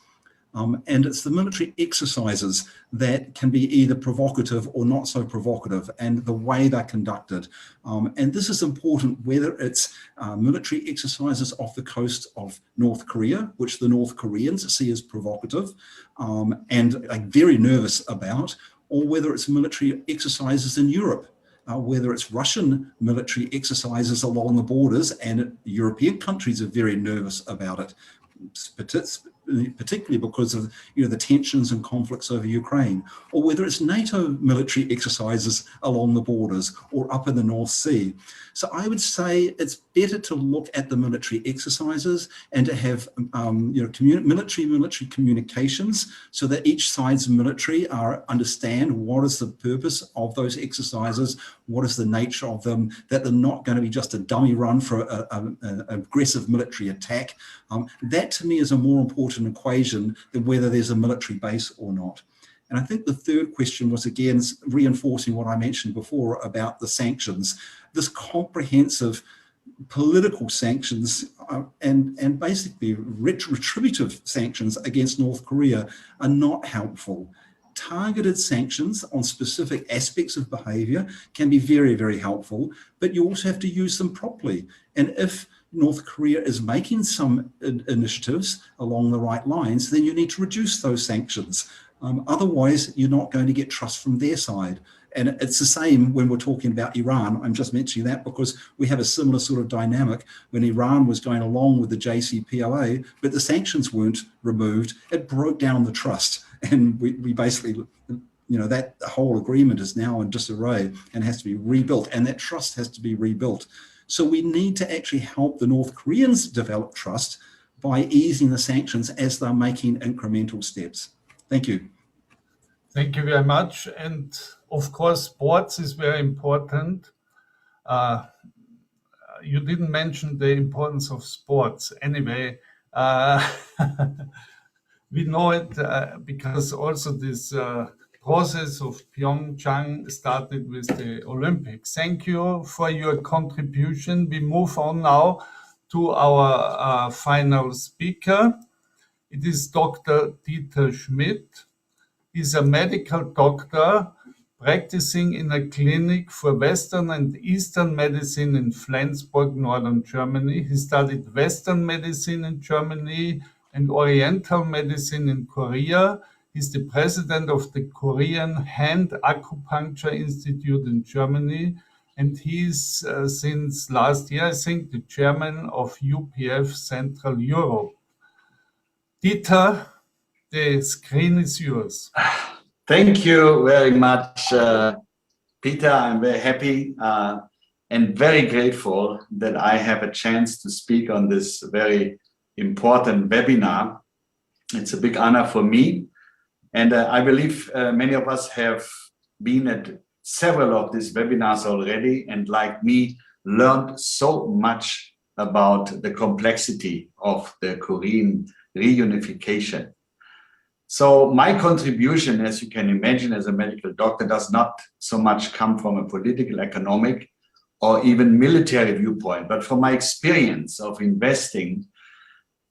And it's the military exercises that can be either provocative or not so provocative, and the way they're conducted. And this is important whether it's military exercises off the coast of North Korea, which the North Koreans see as provocative and are very nervous about, or whether it's military exercises in Europe, whether it's Russian military exercises along the borders, and European countries are very nervous about it, particularly because of the tensions and conflicts over Ukraine, or whether it's NATO military exercises along the borders or up in the North Sea. So I would say it's better to look at the military exercises and to have military communications so that each side's military understand what is the purpose of those exercises, what is the nature of them, that they're not going to be just a dummy run for an aggressive military attack. That to me is a more important equation than whether there's a military base or not. And I think the third question was, again, reinforcing what I mentioned before about the sanctions. This comprehensive political sanctions and basically retributive sanctions against North Korea are not helpful. Targeted sanctions on specific aspects of behavior can be very, very helpful, but you also have to use them properly. And if North Korea is making some initiatives along the right lines, then you need to reduce those sanctions. Otherwise, you're not going to get trust from their side. And it's the same when we're talking about Iran. I'm just mentioning that because we have a similar sort of dynamic when Iran was going along with the JCPOA, but the sanctions weren't removed. It broke down the trust. And we basically, that whole agreement is now in disarray and has to be rebuilt. And that trust has to be rebuilt. So we need to actually help the North Koreans develop trust by easing the sanctions as they're making incremental steps. Thank you. Thank you very much. And of course, sports is very important. You didn't mention the importance of sports. Anyway, we know it because also this process of Pyeongchang started with the Olympics. Thank you for your contribution. We move on now to our final speaker. It is Dr. Dieter Schmidt. He's a medical doctor practicing in a clinic for Western and Eastern medicine in Flensburg, Northern Germany. He studied Western medicine in Germany and Oriental medicine in Korea. He's the president of the Korean Hand Acupuncture Institute in Germany, and he's since last year, I think, the chairman of UPF Central Europe. Dieter, the screen is yours. Thank you very much, Peter. I'm very happy and very grateful that I have a chance to speak on this very important webinar. It's a big honor for me. And I believe many of us have been at several of these webinars already, and like me, learned so much about the complexity of the Korean reunification. So my contribution, as you can imagine, as a medical doctor, does not so much come from a political, economic, or even military viewpoint, but from my experience of investing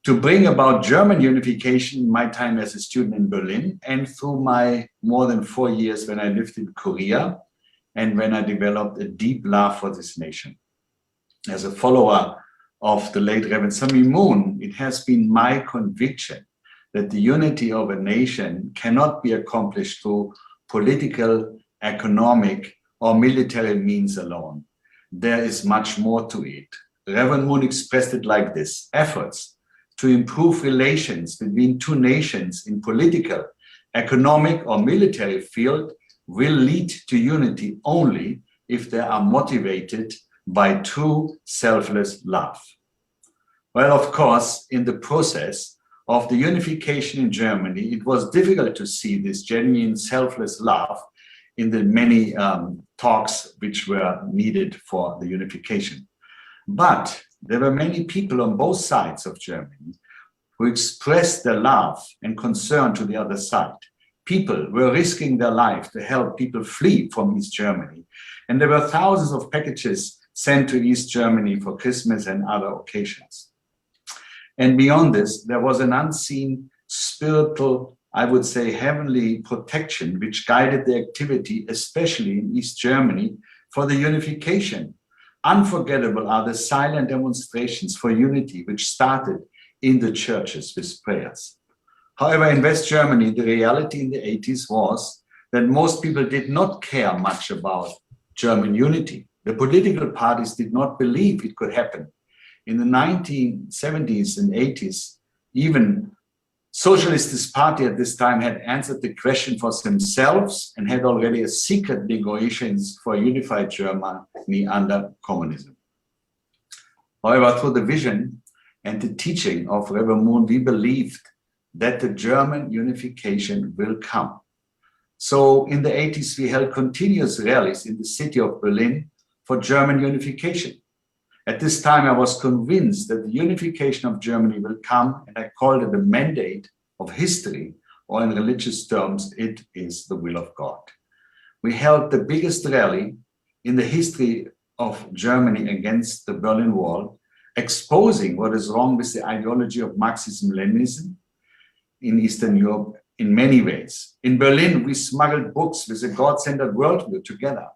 to bring about German unification in my time as a student in Berlin, and through my more than 4 years when I lived in Korea, and when I developed a deep love for this nation. As a follower of the late Reverend Sami Moon, it has been my conviction that the unity of a nation cannot be accomplished through political, economic, or military means alone. There is much more to it. Reverend Moon expressed it like this: efforts to improve relations between two nations in political, economic, or military field will lead to unity only if they are motivated by true selfless love. Well, of course, in the process of the unification in Germany, it was difficult to see this genuine selfless love in the many talks which were needed for the unification. But there were many people on both sides of Germany who expressed their love and concern to the other side. People were risking their life to help people flee from East Germany. And there were thousands of packages sent to East Germany for Christmas and other occasions. And beyond this, there was an unseen spiritual, I would say, heavenly protection which guided the activity, especially in East Germany, for the unification. Unforgettable are the silent demonstrations for unity which started in the churches with prayers. However, in West Germany, the reality in the 80s was that most people did not care much about German unity. The political parties did not believe it could happen. In the 1970s and 80s, even Socialist Party at this time had answered the question for themselves and had already a secret negotiations for unified Germany under communism. However, through the vision and the teaching of Reverend Moon, we believed that the German unification will come. So in the 80s, we held continuous rallies in the city of Berlin for German unification. At this time, I was convinced that the unification of Germany will come, and I called it a mandate of history, or in religious terms, it is the will of God. We held the biggest rally in the history of Germany against the Berlin Wall, exposing what is wrong with the ideology of Marxism-Leninism in Eastern Europe in many ways. In Berlin, we smuggled books with a God-centered worldview together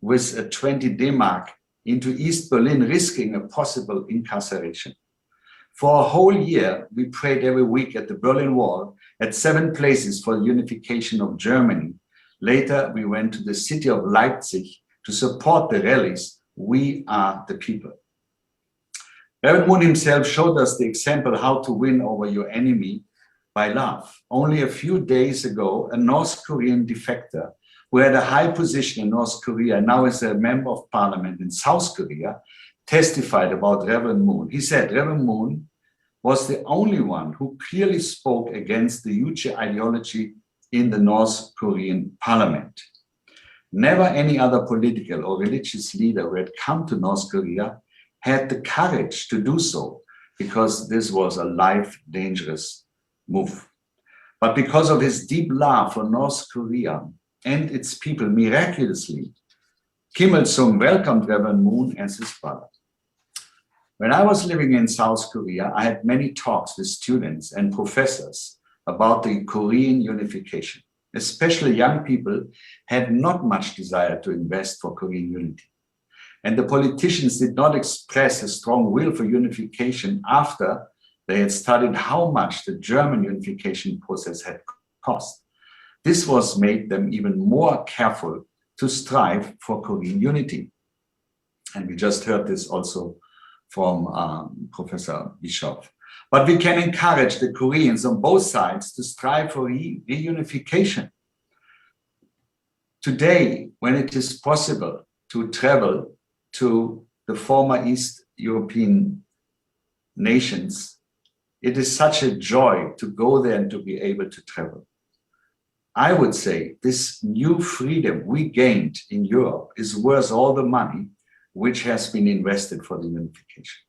with a 20 D-Mark into East Berlin, risking a possible incarceration. For a whole year, we prayed every week at the Berlin Wall at 7 places for the unification of Germany. Later, we went to the city of Leipzig to support the rallies. We are the people. Reverend Moon himself showed us the example how to win over your enemy by love. Only a few days ago, a North Korean defector who had a high position in North Korea, now is a member of parliament in South Korea, testified about Reverend Moon. He said Reverend Moon was the only one who clearly spoke against the huge ideology in the North Korean parliament. Never any other political or religious leader who had come to North Korea had the courage to do so, because this was a life-dangerous move. But because of his deep love for North Korea and its people, miraculously, Kim Il-sung welcomed Reverend Moon as his brother. When I was living in South Korea, I had many talks with students and professors about the Korean unification. Especially young people had not much desire to invest for Korean unity. And the politicians did not express a strong will for unification after they had studied how much the German unification process had cost. This was made them even more careful to strive for Korean unity. And we just heard this also from Professor Bischoff. But we can encourage the Koreans on both sides to strive for reunification. Today, when it is possible to travel to the former East European nations, It is such a joy to go there and to be able to travel. I would say this new freedom we gained in Europe is worth all the money which has been invested for the unification.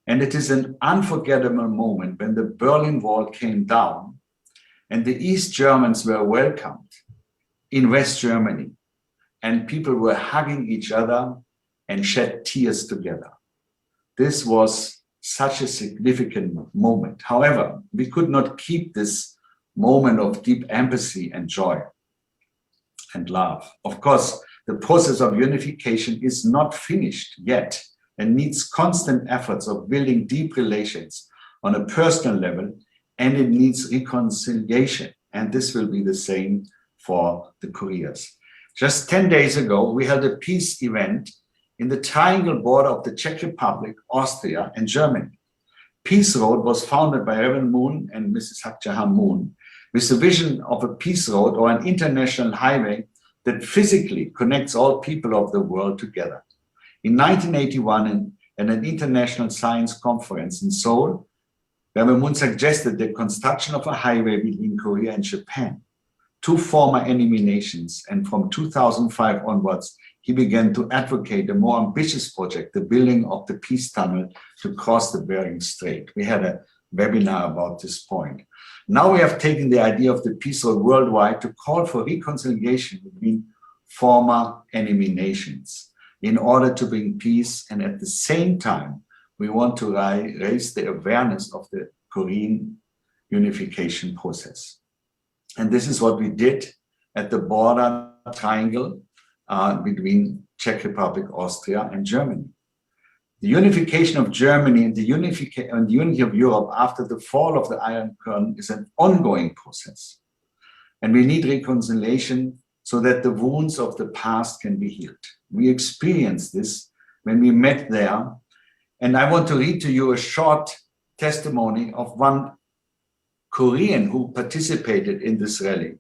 And it is an unforgettable moment when the Berlin Wall came down and the East Germans were welcomed in West Germany, and people were hugging each other and shed tears together. This was such a significant moment. However, we could not keep this moment of deep empathy and joy and love. Of course, the process of unification is not finished yet and needs constant efforts of building deep relations on a personal level, and it needs reconciliation. And this will be the same for the Koreas. Just 10 days ago, we held a peace event in the triangle border of the Czech Republic, Austria, and Germany. Peace Road was founded by Reverend Moon and Mrs. Hak Jahan Moon with the vision of a peace road or an international highway that physically connects all people of the world together. In 1981, at an international science conference in Seoul, Reverend Moon suggested the construction of a highway between Korea and Japan, two former enemy nations, and from 2005 onwards, he began to advocate a more ambitious project, the building of the peace tunnel to cross the Bering Strait. We had a webinar about this point. Now we have taken the idea of the peace road worldwide to call for reconciliation between former enemy nations in order to bring peace, and at the same time, we want to raise the awareness of the Korean unification process. And this is what we did at the border triangle between Czech Republic, Austria, and Germany. The unification of Germany and the unity of Europe after the fall of the Iron Curtain is an ongoing process. And we need reconciliation so that the wounds of the past can be healed. We experienced this when we met there. And I want to read to you a short testimony of one Korean who participated in this rally.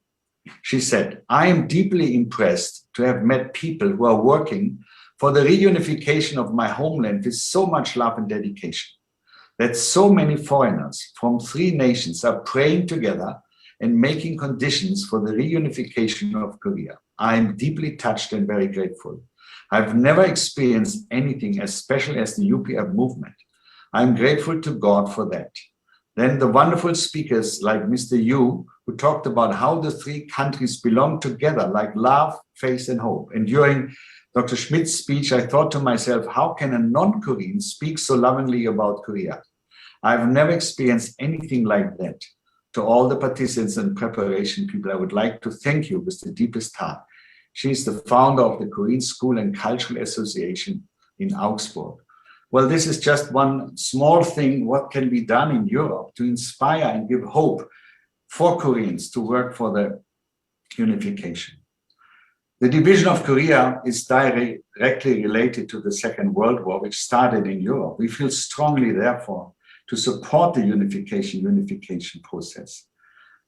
She said, "I am deeply impressed to have met people who are working for the reunification of my homeland with so much love and dedication, that so many foreigners from 3 nations are praying together and making conditions for the reunification of Korea. I am deeply touched and very grateful. I've never experienced anything as special as the UPF movement. I'm grateful to God for that." Then the wonderful speakers like Mr. Yu, who talked about how the 3 countries belong together like love, faith, and hope. And during Dr. Schmidt's speech, I thought to myself, how can a non-Korean speak so lovingly about Korea? I've never experienced anything like that. To all the participants and preparation people, I would like to thank you with the deepest heart. She is the founder of the Korean School and Cultural Association in Augsburg. Well, this is just one small thing what can be done in Europe to inspire and give hope for Koreans to work for the unification. The division of Korea is directly related to the Second World War, which started in Europe. We feel strongly, therefore, to support the unification process.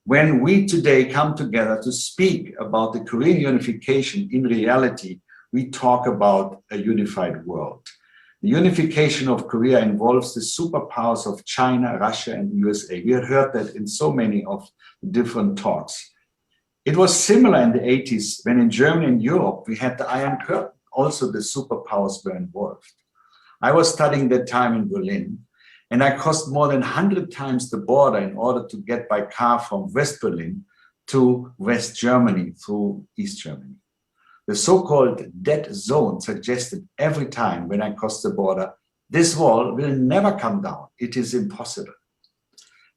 When we today come together to speak about the Korean unification, in reality, we talk about a unified world. The unification of Korea involves the superpowers of China, Russia, and the USA. We had heard that in so many of the different talks. It was similar in the 80s when in Germany and Europe, we had the Iron Curtain. Also, the superpowers were involved. I was studying that time in Berlin, and I crossed more than 100 times the border in order to get by car from West Berlin to West Germany through East Germany. The so-called dead zone suggested every time when I crossed the border, this wall will never come down. It is impossible.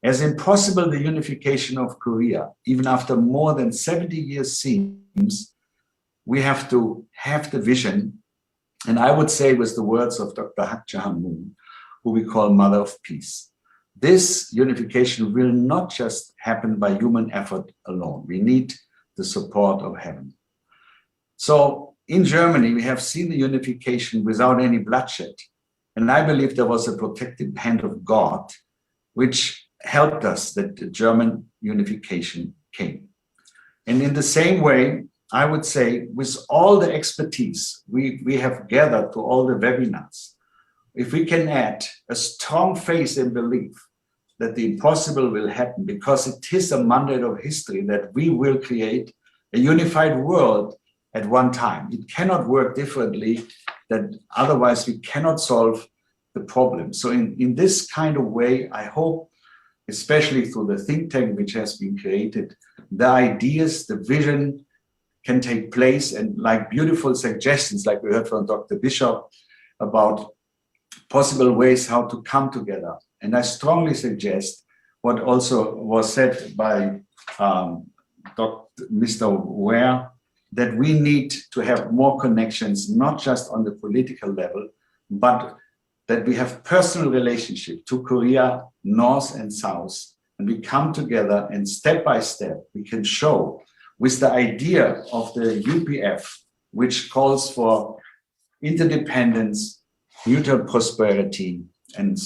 As impossible the unification of Korea, even after more than 70 years seems, we have to have the vision, and I would say with the words of Dr. Hak Jahan Moon, who we call Mother of Peace. This unification will not just happen by human effort alone. We need the support of heaven. So in Germany, we have seen the unification without any bloodshed. And I believe there was a protective hand of God, which helped us that the German unification came. And in the same way, I would say with all the expertise we have gathered to all the webinars, if we can add a strong faith and belief that the impossible will happen, because it is a mandate of history that we will create a unified world at one time. It cannot work differently, that otherwise we cannot solve the problem. So in this kind of way, I hope, especially through the think tank which has been created, the ideas, the vision can take place, and like beautiful suggestions, like we heard from Dr. Bishop about possible ways how to come together. And I strongly suggest what also was said by Mr. Ware, that we need to have more connections, not just on the political level, but that we have personal relationship to Korea, North and South, and we come together and step by step, we can show with the idea of the UPF, which calls for interdependence, mutual prosperity, and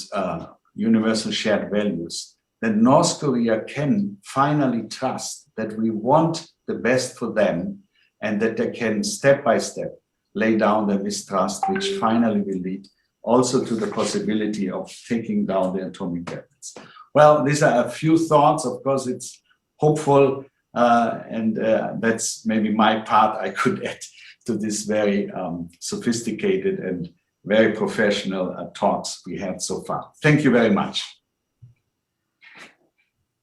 universal shared values, that North Korea can finally trust that we want the best for them, and that they can step by step lay down the mistrust, which finally will lead also to the possibility of taking down the atomic weapons. Well, these are a few thoughts. Of course, it's hopeful, and that's maybe my part I could add to this very sophisticated and very professional talks we had so far. Thank you very much.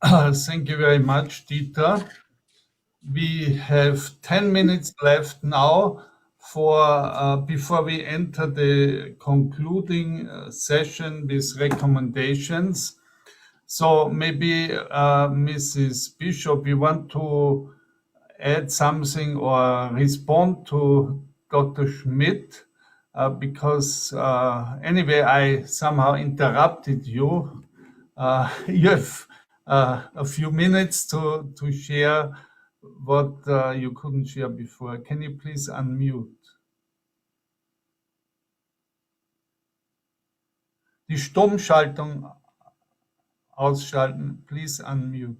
Thank you very much, Dieter. We have 10 minutes left now for before we enter the concluding session with recommendations. So maybe Mrs. Bishop, you want to add something or respond to Dr. Schmidt, because anyway, I somehow interrupted you. You have a few minutes to share what you couldn't share before. Can you please unmute? Die Stummschaltung ausschalten. Please unmute.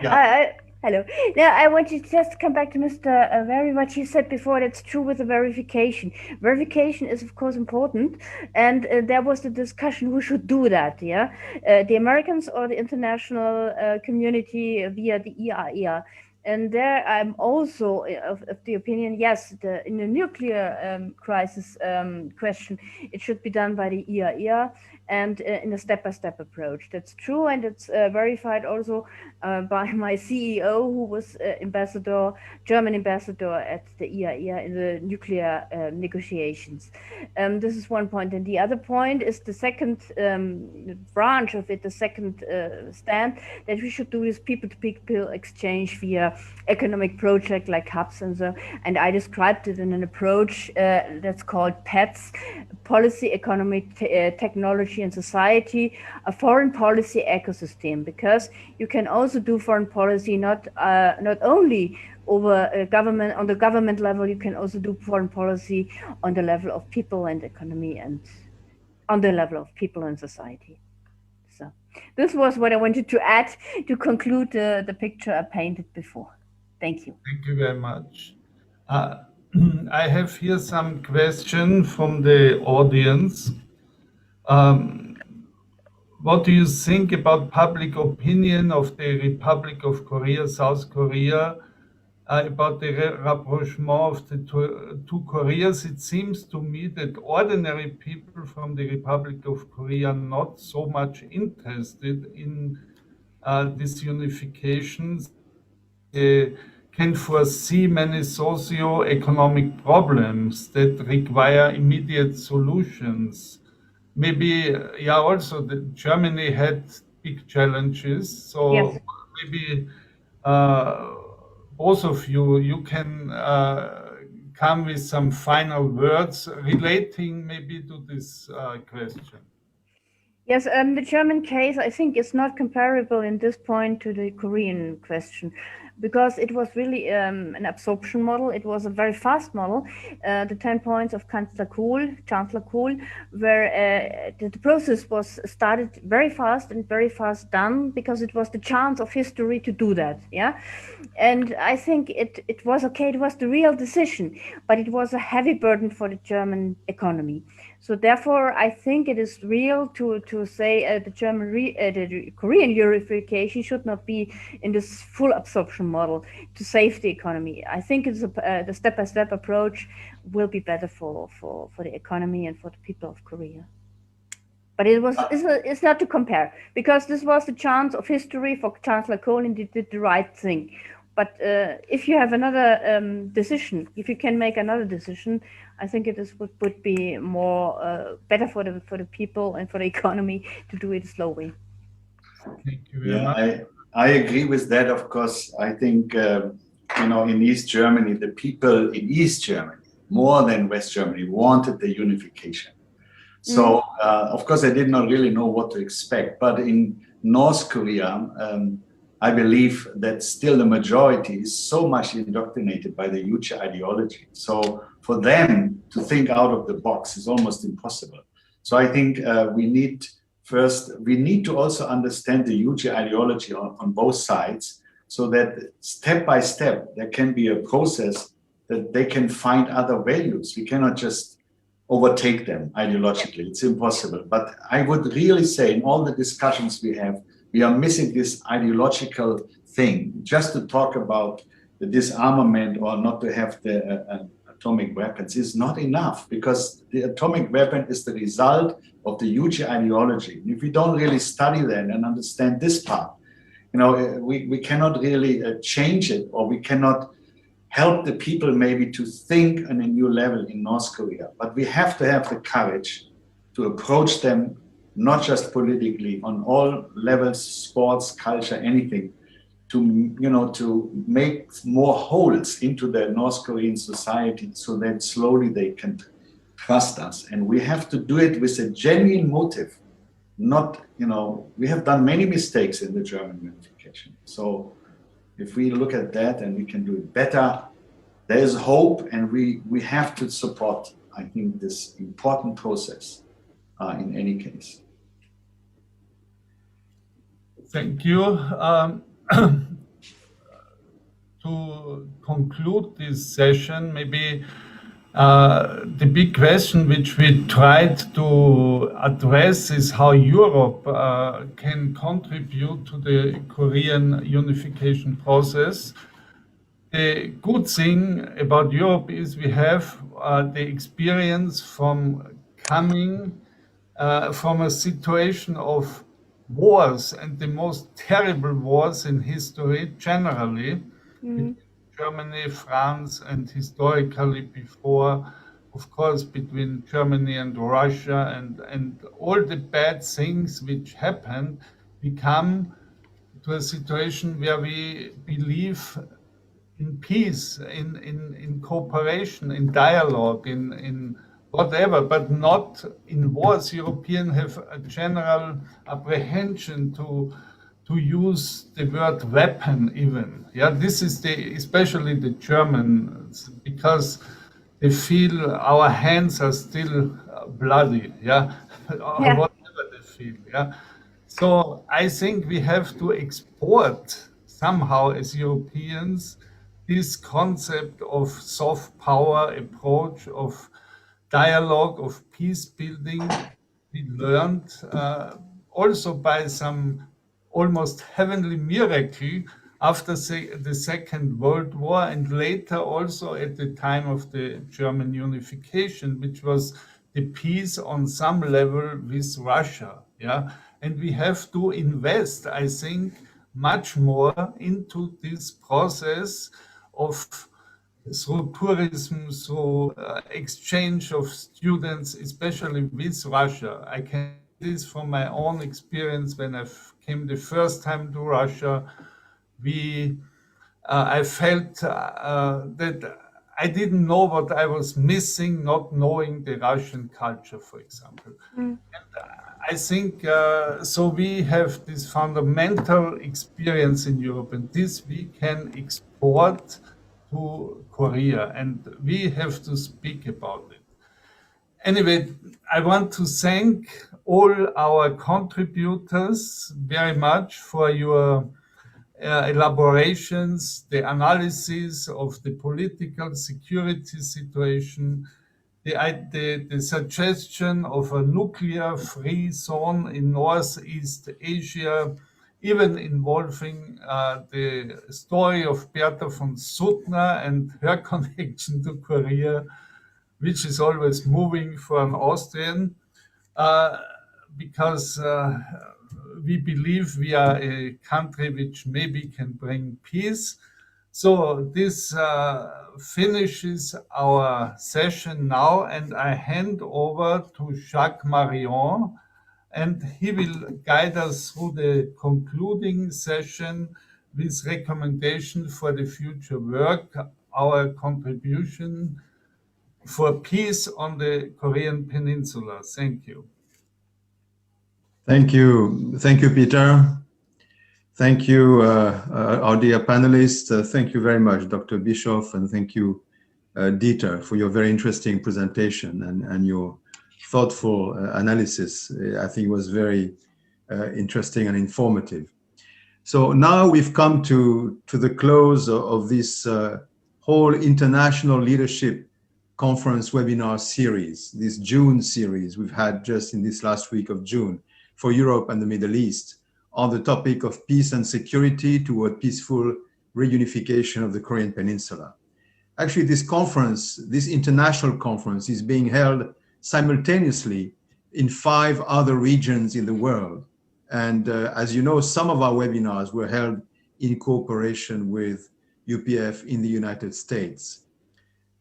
Yeah. Hello. Now, I want to just come back to Mr. Very, what you said before. That's true with the verification. Verification is, of course, important. And there was the discussion who should do that, yeah? The Americans or the international community via the IAEA. And there I'm also of the opinion, yes, in the nuclear crisis question, it should be done by the IAEA and in a step-by-step approach. That's true, and it's verified also by my CEO, who was German ambassador at the IAEA in the nuclear negotiations. This is one point. And the other point is the second branch of it, the second stand, that we should do this people-to-people exchange via economic project like hubs and so. And I described it in an approach that's called PETS, Policy, Economy, Technology and Society, a foreign policy ecosystem, because you can also do foreign policy not only over government, on the government level, you can also do foreign policy on the level of people and economy, and on the level of people and society. So this was what I wanted to add to conclude the picture I painted before. Thank you. Thank you very much. I have here some questions from the audience. What do you think about public opinion of the Republic of Korea, South Korea, about the rapprochement of the two Koreas? It seems to me that ordinary people from the Republic of Korea are not so much interested in this unification. Can foresee many socio-economic problems that require immediate solutions. Maybe, yeah, also Germany had big challenges. So yes, maybe both of you can come with some final words relating maybe to this question. Yes, the German case, I think, is not comparable in this point to the Korean question, because it was really an absorption model. It was a very fast model. The 10 points of Chancellor Kohl, where the process was started very fast and very fast done, because it was the chance of history to do that. Yeah, and I think it was okay. It was the real decision, but it was a heavy burden for the German economy. So therefore, I think it is real to to say the the Korean Euro-ification should not be in this full absorption model to save the economy. I think it's the step-by-step approach will be better for the economy and for the people of Korea. But it's not to compare, because this was the chance of history for Chancellor Kohl, and he did the right thing. But if you have another decision, if you can make another decision, I think it would be more better for the people and for the economy to do it slowly. Thank you very much. I agree with that. Of course, I think in East Germany, the people in East Germany more than West Germany wanted the unification. So of course, I did not really know what to expect. But in North Korea, I believe that still the majority is so much indoctrinated by the huge ideology. So for them to think out of the box is almost impossible. So I think we need to also understand the huge ideology on both sides, so that step by step there can be a process that they can find other values. We cannot just overtake them ideologically. It's impossible. But I would really say in all the discussions we have, we are missing this ideological thing. Just to talk about the disarmament or not to have the atomic weapons is not enough, because the atomic weapon is the result of the huge ideology. And if we don't really study that and understand this part, we cannot really change it, or we cannot help the people maybe to think on a new level in North Korea. But we have to have the courage to approach them, not just politically, on all levels, sports, culture, anything, to make more holes into the North Korean society, so that slowly they can trust us. And we have to do it with a genuine motive. Not, we have done many mistakes in the German unification. So if we look at that and we can do it better, there is hope, and we have to support, I think, this important process in any case. Thank you. To conclude this session, maybe the big question which we tried to address is how Europe can contribute to the Korean unification process. The good thing about Europe is we have the experience from coming from a situation of wars, and the most terrible wars in history generally, between Germany, France, and historically before, of course, between Germany and Russia, and all the bad things which happened. We come to a situation where we believe in peace, in cooperation, in dialogue, in whatever, but not in wars. Europeans have a general apprehension to use the word weapon even. Yeah, this is especially the Germans, because they feel our hands are still bloody, or whatever they feel, So I think we have to export somehow as Europeans this concept of soft power approach, of dialogue, of peace building. We learned also by some almost heavenly miracle after the Second World War, and later also at the time of the German unification, which was the peace on some level with Russia. And we have to invest, I think, much more into this process of, through tourism, through exchange of students, especially with Russia. I can see this from my own experience when I came the first time to Russia. I felt that I didn't know what I was missing, not knowing the Russian culture, for example. And I think so we have this fundamental experience in Europe, and this we can export to Korea, and we have to speak about it. Anyway, I want to thank all our contributors very much for your elaborations, the analysis of the political security situation, the suggestion of a nuclear-free zone in Northeast Asia, even involving the story of Bertha von Suttner and her connection to Korea, which is always moving for an Austrian, because we believe we are a country which maybe can bring peace. So this finishes our session now, and I hand over to Jacques Marion, and he will guide us through the concluding session with recommendation for the future work, our contribution for peace on the Korean Peninsula. Thank you. Thank you, Peter. Thank you, our dear panelists. Thank you very much, Dr. Bischoff, and thank you, Dieter, for your very interesting presentation and your thoughtful analysis. I think it was very interesting and informative. So now we've come to the close of this whole International Leadership Conference webinar series, this June series we've had just in this last week of June for Europe and the Middle East, on the topic of peace and security toward peaceful reunification of the Korean Peninsula. Actually, this conference, this international conference, is being held simultaneously in 5 other regions in the world. And as you know, some of our webinars were held in cooperation with UPF in the United States.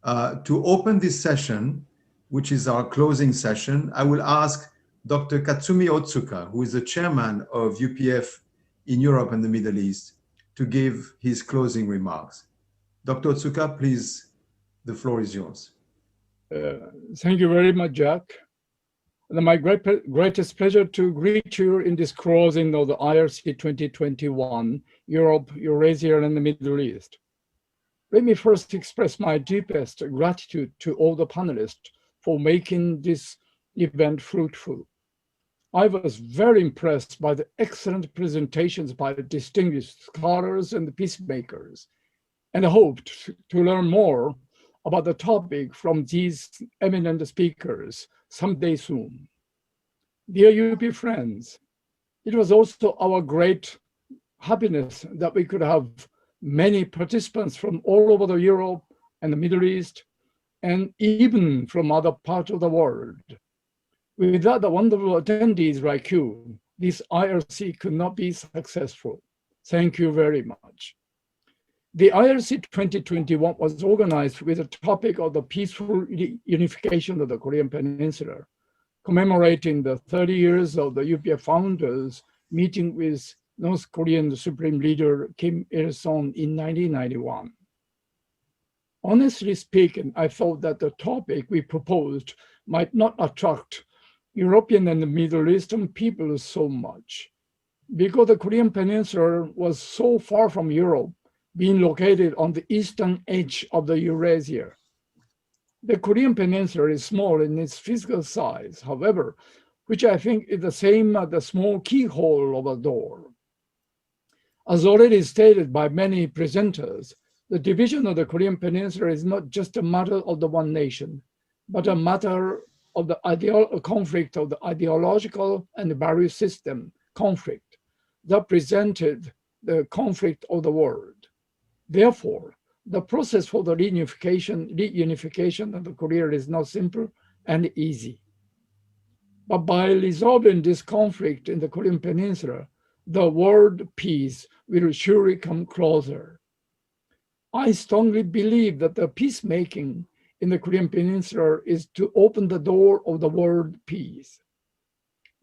To open this session, which is our closing session, I will ask Dr. Katsumi Otsuka, who is the chairman of UPF in Europe and the Middle East, to give his closing remarks. Dr. Otsuka, please, the floor is yours. Thank you very much, Jack. And my greatest pleasure to greet you in this closing of the ILC 2021, Europe, Eurasia, and the Middle East. Let me first express my deepest gratitude to all the panelists for making this event fruitful. I was very impressed by the excellent presentations by the distinguished scholars and the peacemakers, and I hoped to learn more about the topic from these eminent speakers someday soon. Dear UP friends, it was also our great happiness that we could have many participants from all over the Europe and the Middle East, and even from other parts of the world. Without the wonderful attendees like you, this ILC could not be successful. Thank you very much. The ILC 2021 was organized with the topic of the peaceful unification of the Korean Peninsula, commemorating the 30 years of the UPF founders meeting with North Korean Supreme Leader Kim Il-sung in 1991. Honestly speaking, I thought that the topic we proposed might not attract European and Middle Eastern people so much, because the Korean Peninsula was so far from Europe, being located on the eastern edge of the Eurasia. The Korean Peninsula is small in its physical size, however, which I think is the same as the small keyhole of a door. As already stated by many presenters, the division of the Korean Peninsula is not just a matter of the one nation, but a matter of the conflict of the ideological and the value system conflict that presented the conflict of the world. Therefore, the process for the reunification of the Korea is not simple and easy. But by resolving this conflict in the Korean Peninsula, the world peace will surely come closer. I strongly believe that the peacemaking in the Korean Peninsula is to open the door of the world peace.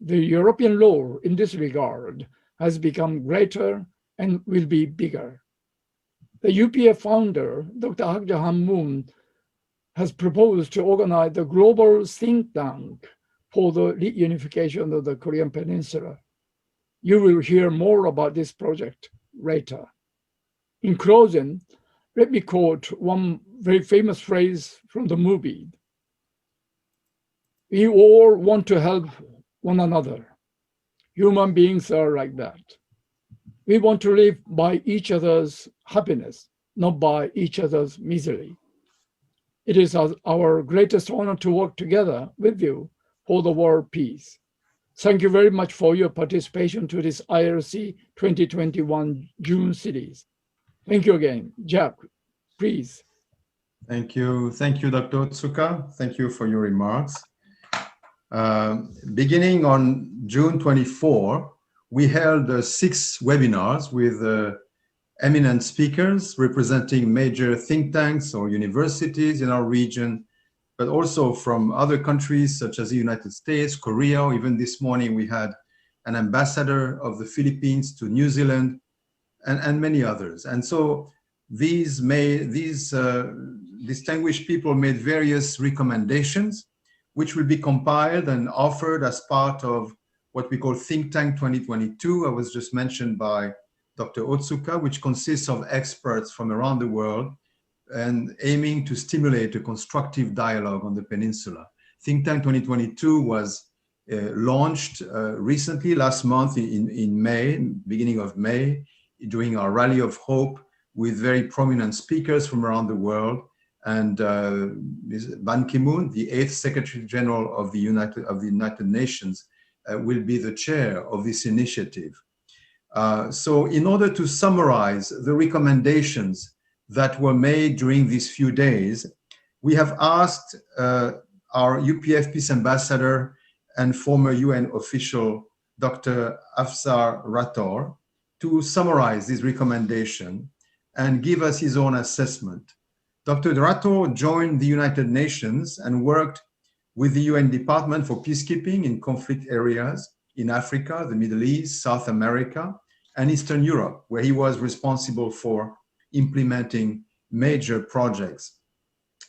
The European law in this regard has become greater and will be bigger. The UPF founder, Dr. Hak Ja-han Moon, has proposed to organize the global think tank for the reunification of the Korean Peninsula. You will hear more about this project later. In closing, let me quote one very famous phrase from the movie. We all want to help one another. Human beings are like that. We want to live by each other's happiness, not by each other's misery. It is our greatest honor to work together with you for the world peace. Thank you very much for your participation to this ILC 2021 June series. Thank you again. Jack, please. Thank you, Dr. Otsuka. Thank you for your remarks. Beginning on June 24, we held 6 webinars with eminent speakers representing major think tanks or universities in our region, but also from other countries such as the United States, Korea, or even this morning we had an ambassador of the Philippines to New Zealand, and many others. And so these distinguished people made various recommendations, which will be compiled and offered as part of what we call Think Tank 2022. I was just mentioned by Dr. Otsuka, which consists of experts from around the world and aiming to stimulate a constructive dialogue on the peninsula. Think Tank 2022 was launched recently, last month in May, beginning of May, during our Rally of Hope with very prominent speakers from around the world. And Ban Ki-moon, the 8th Secretary General of the United Nations, will be the chair of this initiative. So in order to summarize the recommendations that were made during these few days, we have asked our UPF Peace Ambassador and former UN official, Dr. Afsar Rator, to summarize this recommendation and give us his own assessment. Dr. Rator joined the United Nations and worked with the UN Department for Peacekeeping in conflict areas in Africa, the Middle East, South America, and Eastern Europe, where he was responsible for implementing major projects.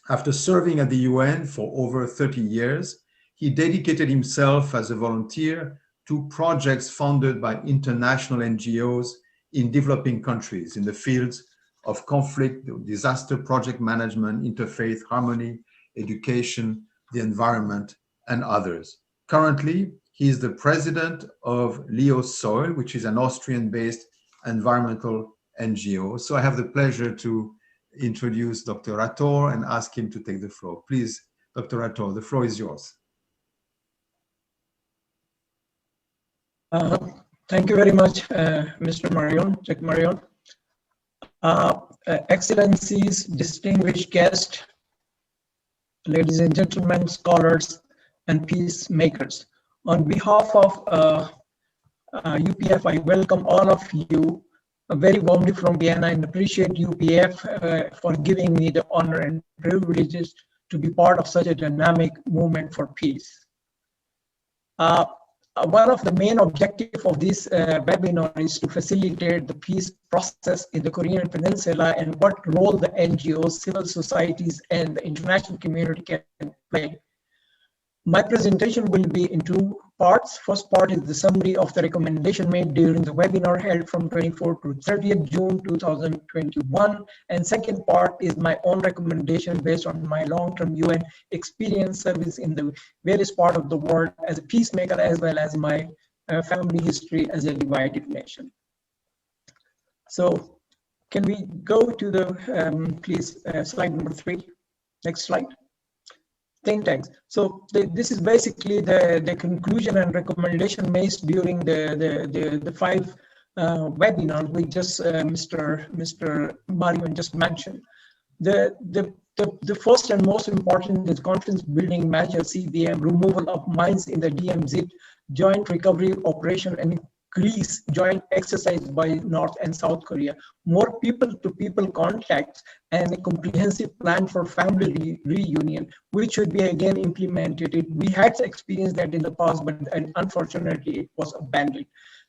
After serving at the UN for over 30 years, he dedicated himself as a volunteer to projects funded by international NGOs in developing countries in the fields of conflict, disaster project management, interfaith harmony, education, the environment, and others. Currently, he is the president of Leo Soil, which is an Austrian-based environmental NGO. So I have the pleasure to introduce Dr. Rator and ask him to take the floor. Please, Dr. Rator, the floor is yours. Thank you very much, Mr. Marion, Jack Marion. Excellencies, distinguished guests, ladies and gentlemen, scholars, and peacemakers. On behalf of UPF, I welcome all of you very warmly from Vienna and appreciate UPF for giving me the honor and privileges to be part of such a dynamic movement for peace. One of the main objectives of this webinar is to facilitate the peace process in the Korean Peninsula and what role the NGOs, civil societies, and the international community can play. My presentation will be in 2 parts. First part is the summary of the recommendation made during the webinar held from 24th to 30th June 2021. And second part is my own recommendation based on my long-term UN experience service in the various parts of the world as a peacemaker, as well as my family history as a divided nation. So can we go to the, please, slide number 3. Next slide. Think tanks. So this is basically the conclusion and recommendation made during the 5 webinars we just Mr. Marion just mentioned. The first and most important is confidence building measure CBM, removal of mines in the DMZ, joint recovery operation, and increase joint exercise by North and South Korea, more people-to-people contacts, and a comprehensive plan for family reunion, which should be again implemented. We had experienced that in the past, but unfortunately it was abandoned.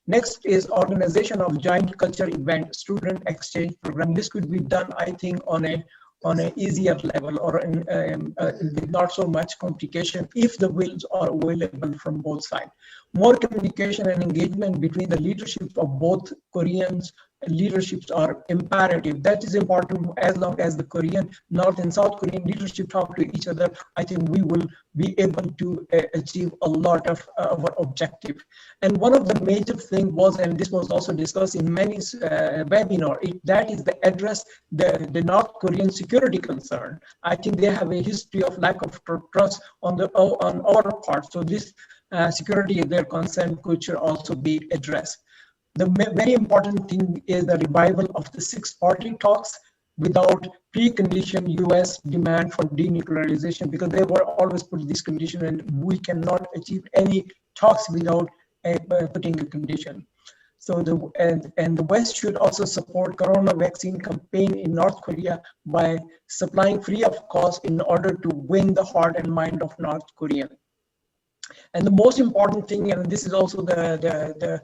Next is organization of joint culture event, student exchange program. This could be done, I think, on an easier level or with not so much complication if the wills are available from both sides. More communication and engagement between the leadership of both Koreans leaderships are imperative. That is important. As long as the Korean, North and South Korean leadership talk to each other, I think we will be able to achieve a lot of our objective. And one of the major things was, and this was also discussed in many webinars, that is the address the North Korean security concern. I think they have a history of lack of trust on our part. So this security, their concern, should also be addressed. The very important thing is the revival of the six-party talks without precondition US demand for denuclearization, because they were always put this condition, and we cannot achieve any talks without putting a condition. So the West should also support corona vaccine campaign in North Korea by supplying free of cost in order to win the heart and mind of North Korean. And the most important thing, and this is also the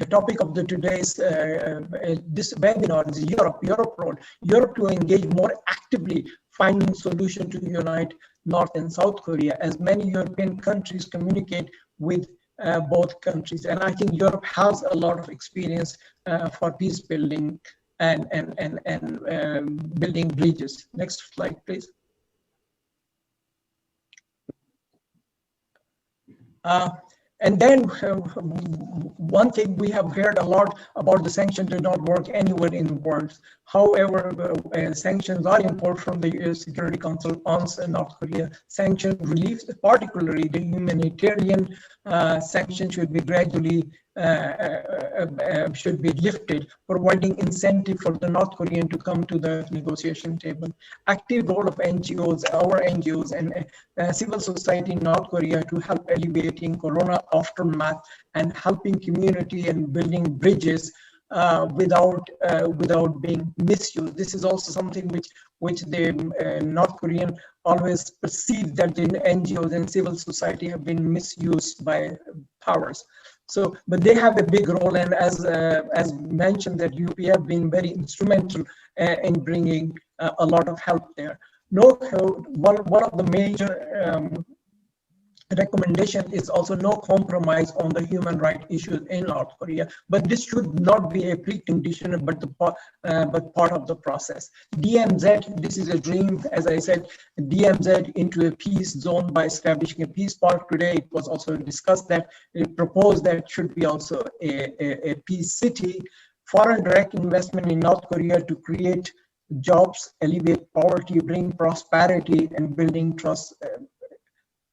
topic of today's this webinar, is Europe to engage more actively finding solution to unite North and South Korea, as many European countries communicate with both countries. And I think Europe has a lot of experience for peace building and building bridges. Next slide, please. And then one thing we have heard a lot about, the sanctions do not work anywhere in the world. However, sanctions are imposed from the US Security Council on North Korea. Sanction relief, particularly the humanitarian sanctions, should be gradually should be lifted, providing incentive for the North Korean to come to the negotiation table. Active role of NGOs, our NGOs, and civil society in North Korea to help alleviating corona aftermath and helping community and building bridges without being misused. This is also something which the North Korean always perceive, that the NGOs and civil society have been misused by powers. So, but they have a big role, and as mentioned, that UP have been very instrumental in bringing a lot of help there. One of the major recommendation is also no compromise on the human rights issues in North Korea, but this should not be a precondition, but part of the process. DMZ, this is a dream, as I said, DMZ into a peace zone by establishing a peace park. Today it was also discussed that it proposed that it should be also a peace city. Foreign direct investment in North Korea to create jobs, alleviate poverty, bring prosperity, and building trust.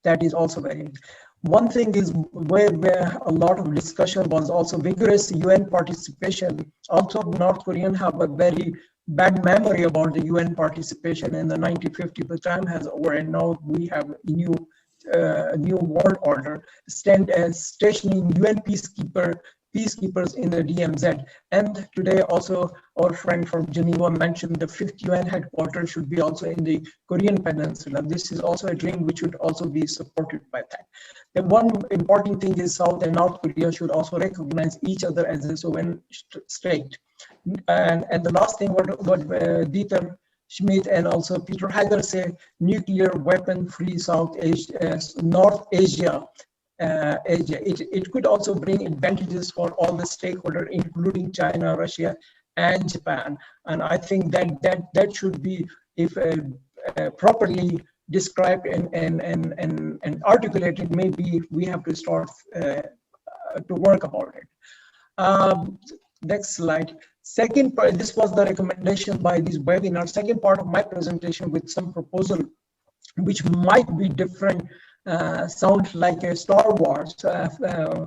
That is also very important. One thing is where a lot of discussion was also vigorous UN participation. Also, North Korean have a very bad memory about the UN participation in the 1950, but time has over, and now we have a new world order, stationing UN peacekeepers in the DMZ. And today also our friend from Geneva mentioned the 5th UN headquarters should be also in the Korean Peninsula. This is also a dream which should also be supported by that. The one important thing is South and North Korea should also recognize each other as a sovereign state. And the last thing what Dieter Schmidt and also Peter Hager say, nuclear weapon free North Asia. It could also bring advantages for all the stakeholders, including China, Russia, and Japan. And I think that should be, if properly described and articulated, maybe we have to start to work about it. Next slide. Second part, this was the recommendation by this webinar. Second part of my presentation with some proposal which might be different. Sound like a Star Wars.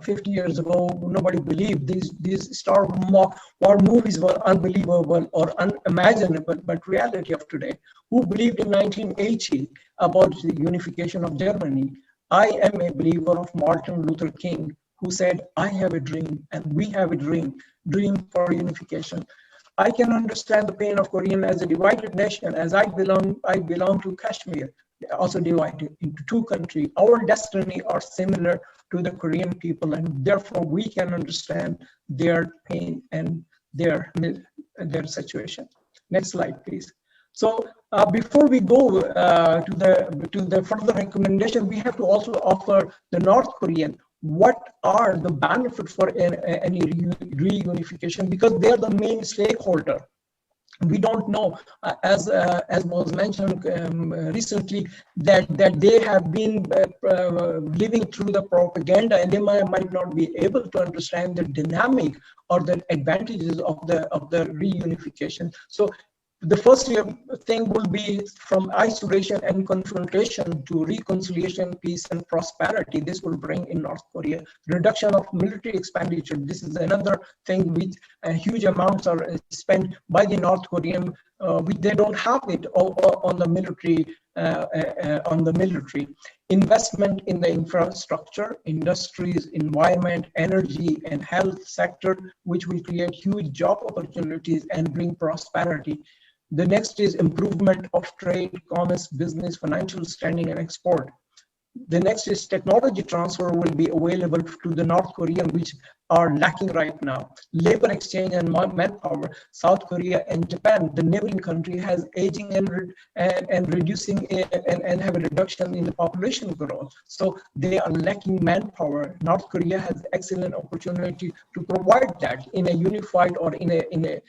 50 years ago, nobody believed these Star War movies were unbelievable or unimaginable, but reality of today. Who believed in 1980 about the unification of Germany? I am a believer of Martin Luther King, who said, I have a dream, and we have a dream for unification. I can understand the pain of Korean as a divided nation, as I belong to Kashmir, also divided into two countries. Our destiny are similar to the Korean people, and therefore we can understand their pain and their situation. Next slide, please. So before we go to the further recommendation, we have to also offer the North Korean what are the benefits for any reunification, because they are the main stakeholder. We don't know, as was mentioned recently, that they have been living through the propaganda, and they might not be able to understand the dynamic or the advantages of the reunification. So the first thing will be from isolation and confrontation to reconciliation, peace, and prosperity. This will bring in North Korea. Reduction of military expenditure. This is another thing which huge amounts are spent by the North Korean. They don't have it on the military. Investment in the infrastructure, industries, environment, energy, and health sector, which will create huge job opportunities and bring prosperity. The next is improvement of trade, commerce, business, financial standing, and export. The next is technology transfer will be available to the North Korean, which are lacking right now. Labor exchange and manpower. South Korea and Japan, the neighboring country, has aging and reducing and have a reduction in the population growth. So they are lacking manpower. North Korea has excellent opportunity to provide that in a unified or in a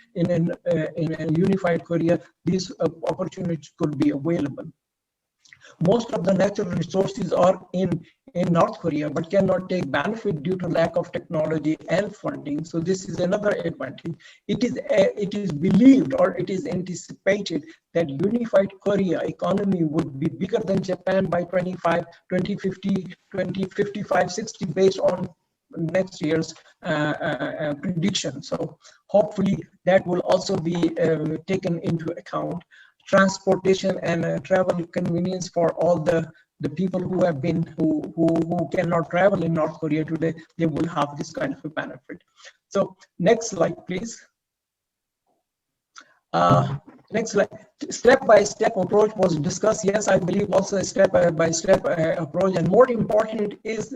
unified Korea. These opportunities could be available. Most of the natural resources are in North Korea, but cannot take benefit due to lack of technology and funding. So this is another advantage. It is believed, or it is anticipated, that unified Korea economy would be bigger than Japan by 2055, 60, based on next year's prediction. So hopefully that will also be taken into account. Transportation and travel convenience for all the people who cannot travel in North Korea today, they will have this kind of a benefit. So next slide, please. Next slide. Step-by-step approach was discussed. Yes, I believe also a step-by-step approach, and more important is,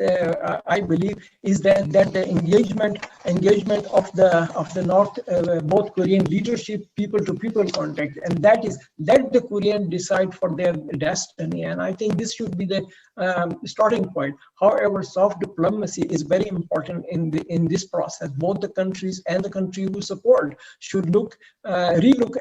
I believe, is that the engagement of the North, both Korean leadership, people-to-people contact, and that is let the Korean decide for their destiny. And I think this should be the starting point. However, soft diplomacy is very important in this process. Both the countries and the country who support should relook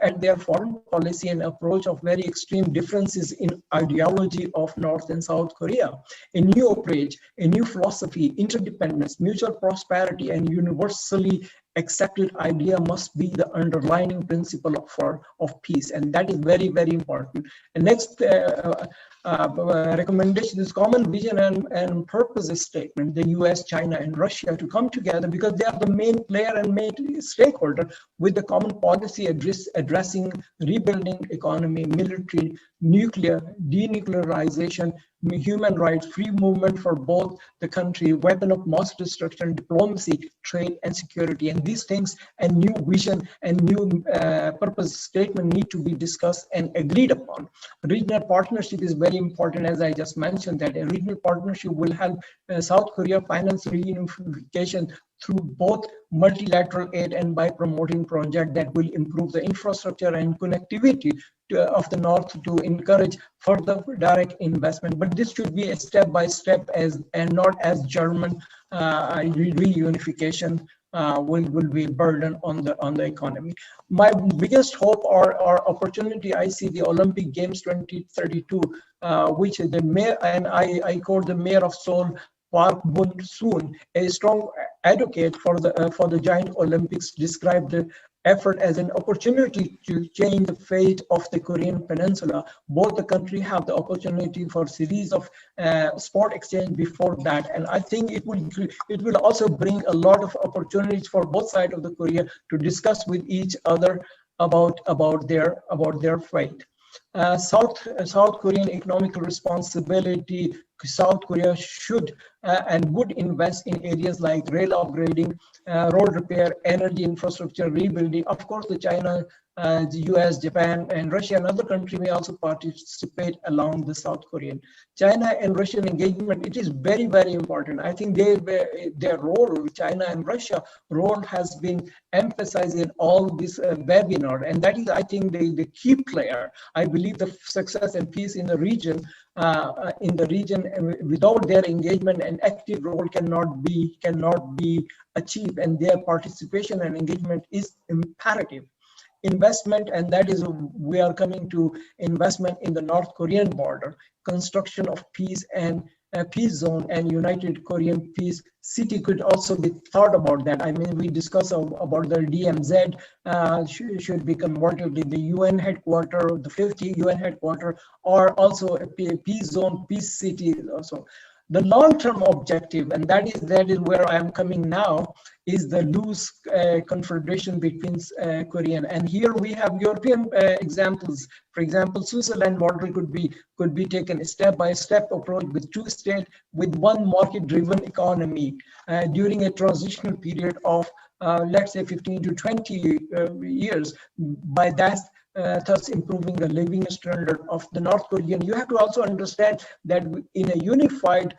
at their foreign policy and approach of very extreme differences in ideology of North and South Korea. A new approach, a new philosophy, interdependence, mutual prosperity, and universally accepted idea must be the underlying principle of peace, and that is very, very important. And next recommendation is common vision and purpose statement. The US, China, and Russia to come together, because they are the main player and main stakeholder, with the common policy addressing rebuilding economy, military, nuclear, denuclearization, human rights, free movement for both the country, weapon of mass destruction, diplomacy, trade, and security. And these things and new vision and new purpose statement need to be discussed and agreed upon. Regional partnership is very important, as I just mentioned, that a regional partnership will help South Korea finance reunification through both multilateral aid and by promoting projects that will improve the infrastructure and connectivity of the North to encourage further direct investment. But this should be a step-by-step and not as German reunification will be a burden on the economy. My biggest hope or opportunity, I see the Olympic Games 2032, which the mayor, and I quote the mayor of Seoul, Park Bun-soon, a strong advocate for the giant Olympics, described the effort as an opportunity to change the fate of the Korean Peninsula. Both the countries have the opportunity for a series of sport exchange before that, and I think it will also bring a lot of opportunities for both sides of the Korea to discuss with each other about their fate. South Korean economic responsibility. South Korea should and would invest in areas like rail upgrading, road repair, energy infrastructure rebuilding. Of course, the China the US, Japan, and Russia and other countries may also participate along the South Korean. China and Russian engagement, it is very, very important. I think their role, China and Russia role, has been emphasized in all this webinar, and that is, I think, the key player. I believe the success and peace in the region, without their engagement and active role cannot be achieved, and their participation and engagement is imperative. Investment, and that is, we are coming to investment in the North Korean border, construction of peace and peace zone and United Korean Peace City could also be thought about that. I mean, we discussed about the DMZ should be converted to the UN headquarters, the 50 UN headquarters, or also a peace zone, peace city also. The long-term objective, and that is where I am coming now, is the loose confederation between Korean. And here we have European examples. For example, Switzerland model could be taken a step-by-step approach with two states, with one market-driven economy during a transitional period of let's say 15 to 20 years. By that, thus improving the living standard of the North Korean. You have to also understand that in a unified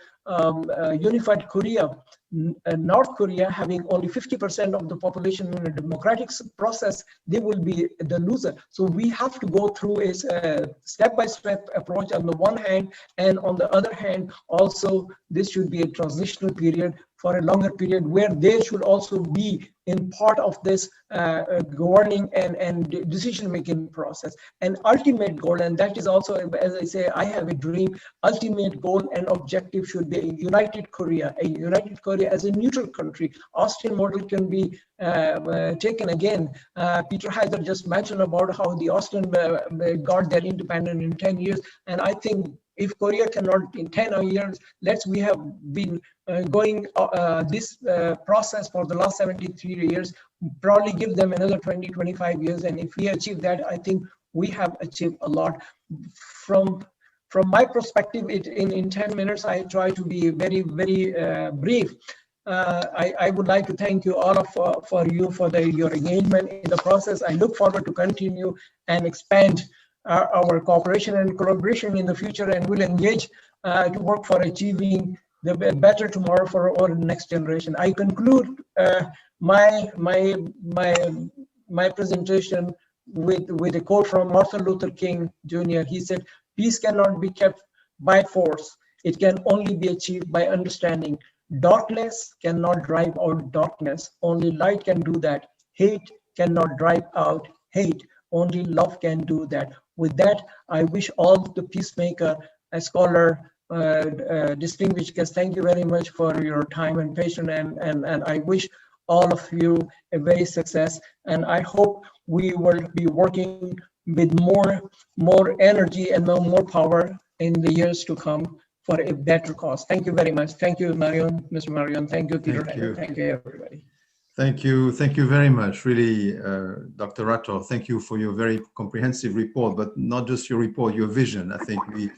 Korea, North Korea having only 50% of the population in a democratic process, they will be the loser. So we have to go through a step-by-step approach on the one hand, and on the other hand, also this should be a transitional period for a longer period where they should also be in part of this governing and decision-making process. An ultimate goal, and that is also, as I say, I have a dream, ultimate goal and objective should be a united Korea as a neutral country. Austrian model can be taken again. Peter Heiser just mentioned about how the Austrian got their independence in 10 years, and I think if Korea cannot in 10 years, we have been going this process for the last 73 years, probably give them another 20, 25 years. And if we achieve that, I think we have achieved a lot. From my perspective, in 10 minutes, I try to be very, very brief. I would like to thank you all for your engagement in the process. I look forward to continue and expand our cooperation and collaboration in the future, and will engage to work for achieving the better tomorrow for our next generation. I conclude my presentation with a quote from Martin Luther King Jr. He said, "Peace cannot be kept by force. It can only be achieved by understanding. Darkness cannot drive out darkness. Only light can do that. Hate cannot drive out hate. Only love can do that." With that, I wish all the peacemaker, a scholar, distinguished guests, thank you very much for your time and patience, and I wish all of you a very success, and I hope we will be working with more energy and more power in the years to come for a better cause. Thank you very much. Thank you, Marion, Mr. Marion. Thank you, Peter. Thank you, everybody. Thank you very much, really, Dr. Rator. Thank you for your very comprehensive report, but not just your report, your vision. I think we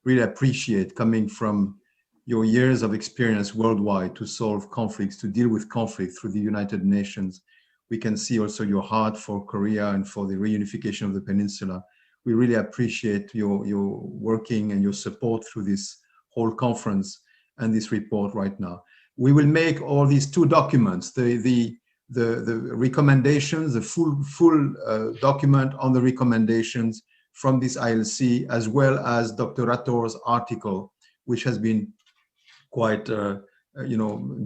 really appreciate coming from your years of experience worldwide to solve conflicts, to deal with conflict through the United Nations. We can see also your heart for Korea and for the reunification of the peninsula. We really appreciate your working and your support through this whole conference and this report right now. We will make all these two documents, the recommendations, the full document on the recommendations from this ILC, as well as Dr. Rator's article, which has been quite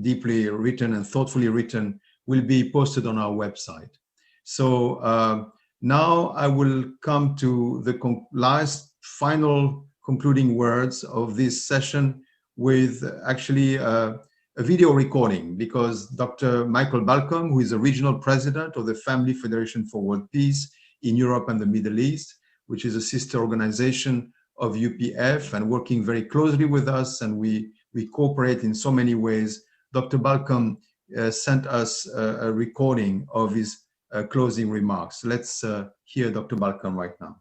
deeply written and thoughtfully written, will be posted on our website. So now I will come to the last final concluding words of this session with actually a video recording, because Dr. Michael Balcom, who is the regional president of the Family Federation for World Peace in Europe and the Middle East, which is a sister organization of UPF and working very closely with us, and we cooperate in so many ways. Dr. Balcom sent us a recording of his closing remarks. Let's hear Dr. Balcom right now.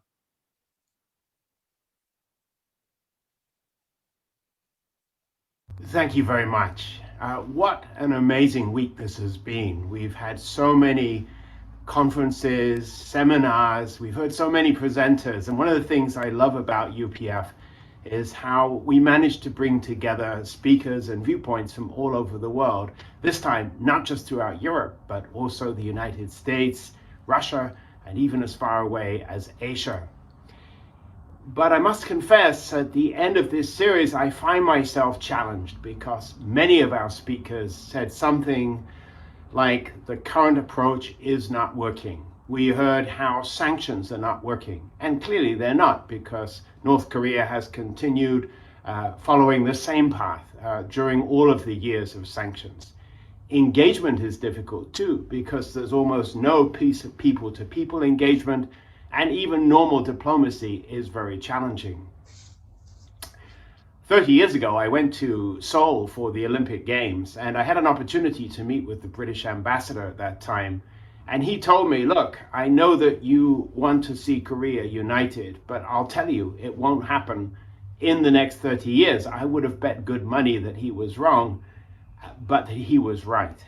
Thank you very much. What an amazing week this has been. We've had so many conferences, seminars. We've heard so many presenters. And one of the things I love about UPF is how we managed to bring together speakers and viewpoints from all over the world. This time, not just throughout Europe, but also the United States, Russia, and even as far away as Asia. But I must confess, at the end of this series, I find myself challenged because many of our speakers said something like the current approach is not working. We heard how sanctions are not working, and clearly they're not, because North Korea has continued following the same path during all of the years of sanctions. Engagement is difficult too, because there's almost no peace of people-to-people engagement, and even normal diplomacy is very challenging. 30 years ago, I went to Seoul for the Olympic Games, and I had an opportunity to meet with the British ambassador at that time. And he told me, look, I know that you want to see Korea united, but I'll tell you, it won't happen in the next 30 years. I would have bet good money that he was wrong, but he was right.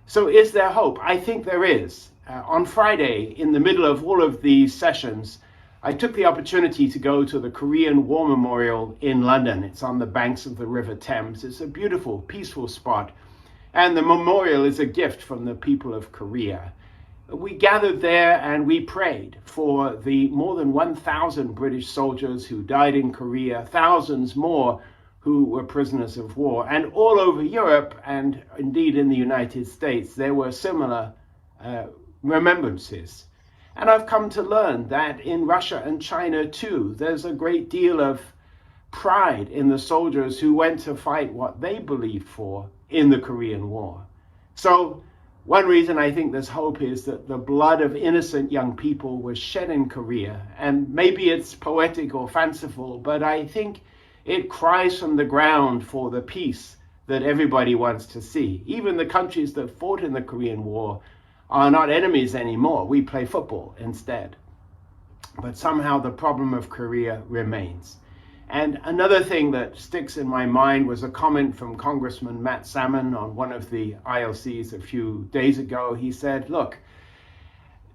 So is there hope? I think there is. On Friday, in the middle of all of these sessions, I took the opportunity to go to the Korean War Memorial in London. It's on the banks of the River Thames. It's a beautiful, peaceful spot. And the memorial is a gift from the people of Korea. We gathered there and we prayed for the more than 1,000 British soldiers who died in Korea, thousands more who were prisoners of war. And all over Europe, and indeed in the United States, there were similar remembrances. And I've come to learn that in Russia and China too, there's a great deal of pride in the soldiers who went to fight what they believed for in the Korean War. So one reason I think there's hope is that the blood of innocent young people was shed in Korea. And maybe it's poetic or fanciful, but I think it cries from the ground for the peace that everybody wants to see. Even the countries that fought in the Korean War are not enemies anymore. We play football instead. But somehow the problem of Korea remains. And another thing that sticks in my mind was a comment from Congressman Matt Salmon on one of the ILCs a few days ago. He said, look,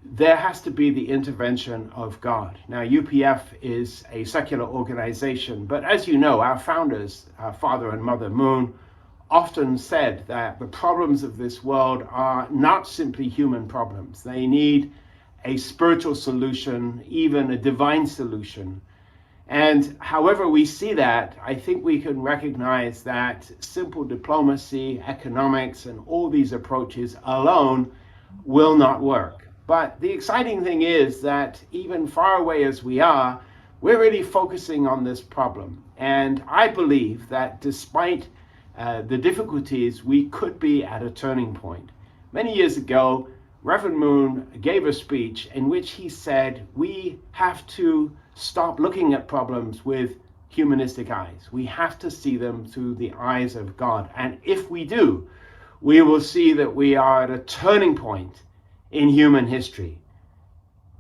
there has to be the intervention of God. Now, UPF is a secular organization, but as you know, our founders, our father and mother Moon, often said that the problems of this world are not simply human problems. They need a spiritual solution, even a divine solution. And however we see that, I think we can recognize that simple diplomacy, economics, and all these approaches alone will not work. But the exciting thing is that even far away as we are, we're really focusing on this problem. And I believe that despite the difficulties, we could be at a turning point. Many years ago, Reverend Moon gave a speech in which he said, we have to stop looking at problems with humanistic eyes. We have to see them through the eyes of God. And if we do, we will see that we are at a turning point in human history.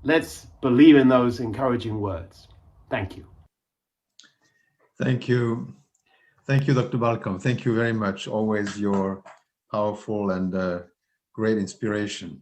Let's believe in those encouraging words. Thank you. Thank you. Thank you, Dr. Balcom. Thank you very much. Always your powerful and great inspiration.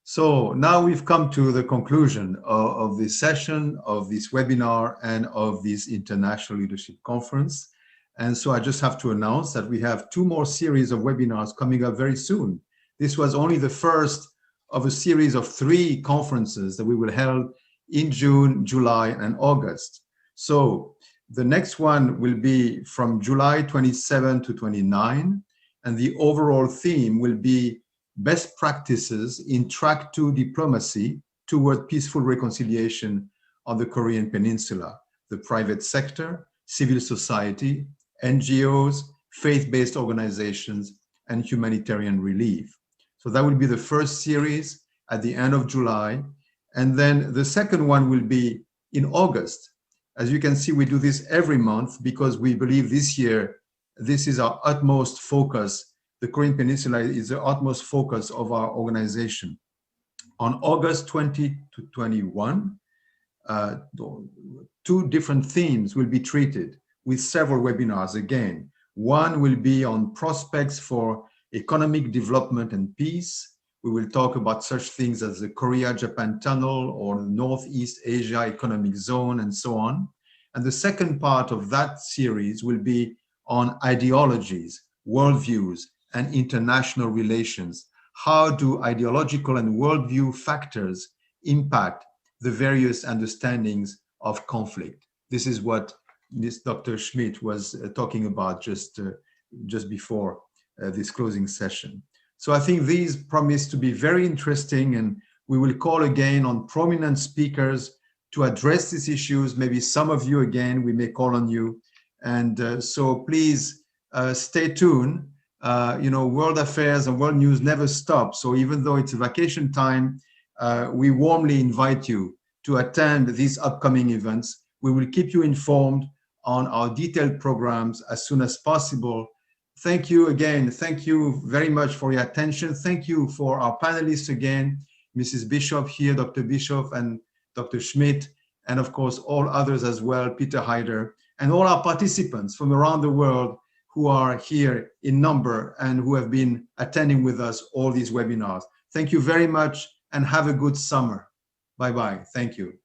So now we've come to the conclusion of this session, of this webinar, and of this International Leadership Conference. And so I just have to announce that we have 2 more series of webinars coming up very soon. This was only the first of a series of 3 conferences that we will hold in June, July, and August. So the next one will be from July 27 to 29, and the overall theme will be best practices in track 2 diplomacy toward peaceful reconciliation on the Korean Peninsula, the private sector, civil society, NGOs, faith-based organizations, and humanitarian relief. So that will be the first series at the end of July. And then the second one will be in August. As you can see, we do this every month because we believe this year, this is our utmost focus. The Korean Peninsula is the utmost focus of our organization. On August 20 to 21, 2 different themes will be treated with several webinars again. One will be on prospects for economic development and peace, We will talk about such things as the Korea-Japan Tunnel or Northeast Asia Economic Zone and so on. And the second part of that series will be on ideologies, worldviews, and international relations. How do ideological and worldview factors impact the various understandings of conflict? This is what Dr. Schmidt was talking about just before this closing session. So I think these promise to be very interesting, and we will call again on prominent speakers to address these issues. Maybe some of you again, we may call on you. And so please stay tuned. World affairs and world news never stop. So even though it's vacation time, we warmly invite you to attend these upcoming events. We will keep you informed on our detailed programs as soon as possible. Thank you again. Thank you very much for your attention. Thank you for our panelists again, Mrs. Bishop here, Dr. Bishop and Dr. Schmidt, and of course, all others as well, Peter Heider, and all our participants from around the world who are here in number and who have been attending with us all these webinars. Thank you very much and have a good summer. Bye-bye. Thank you.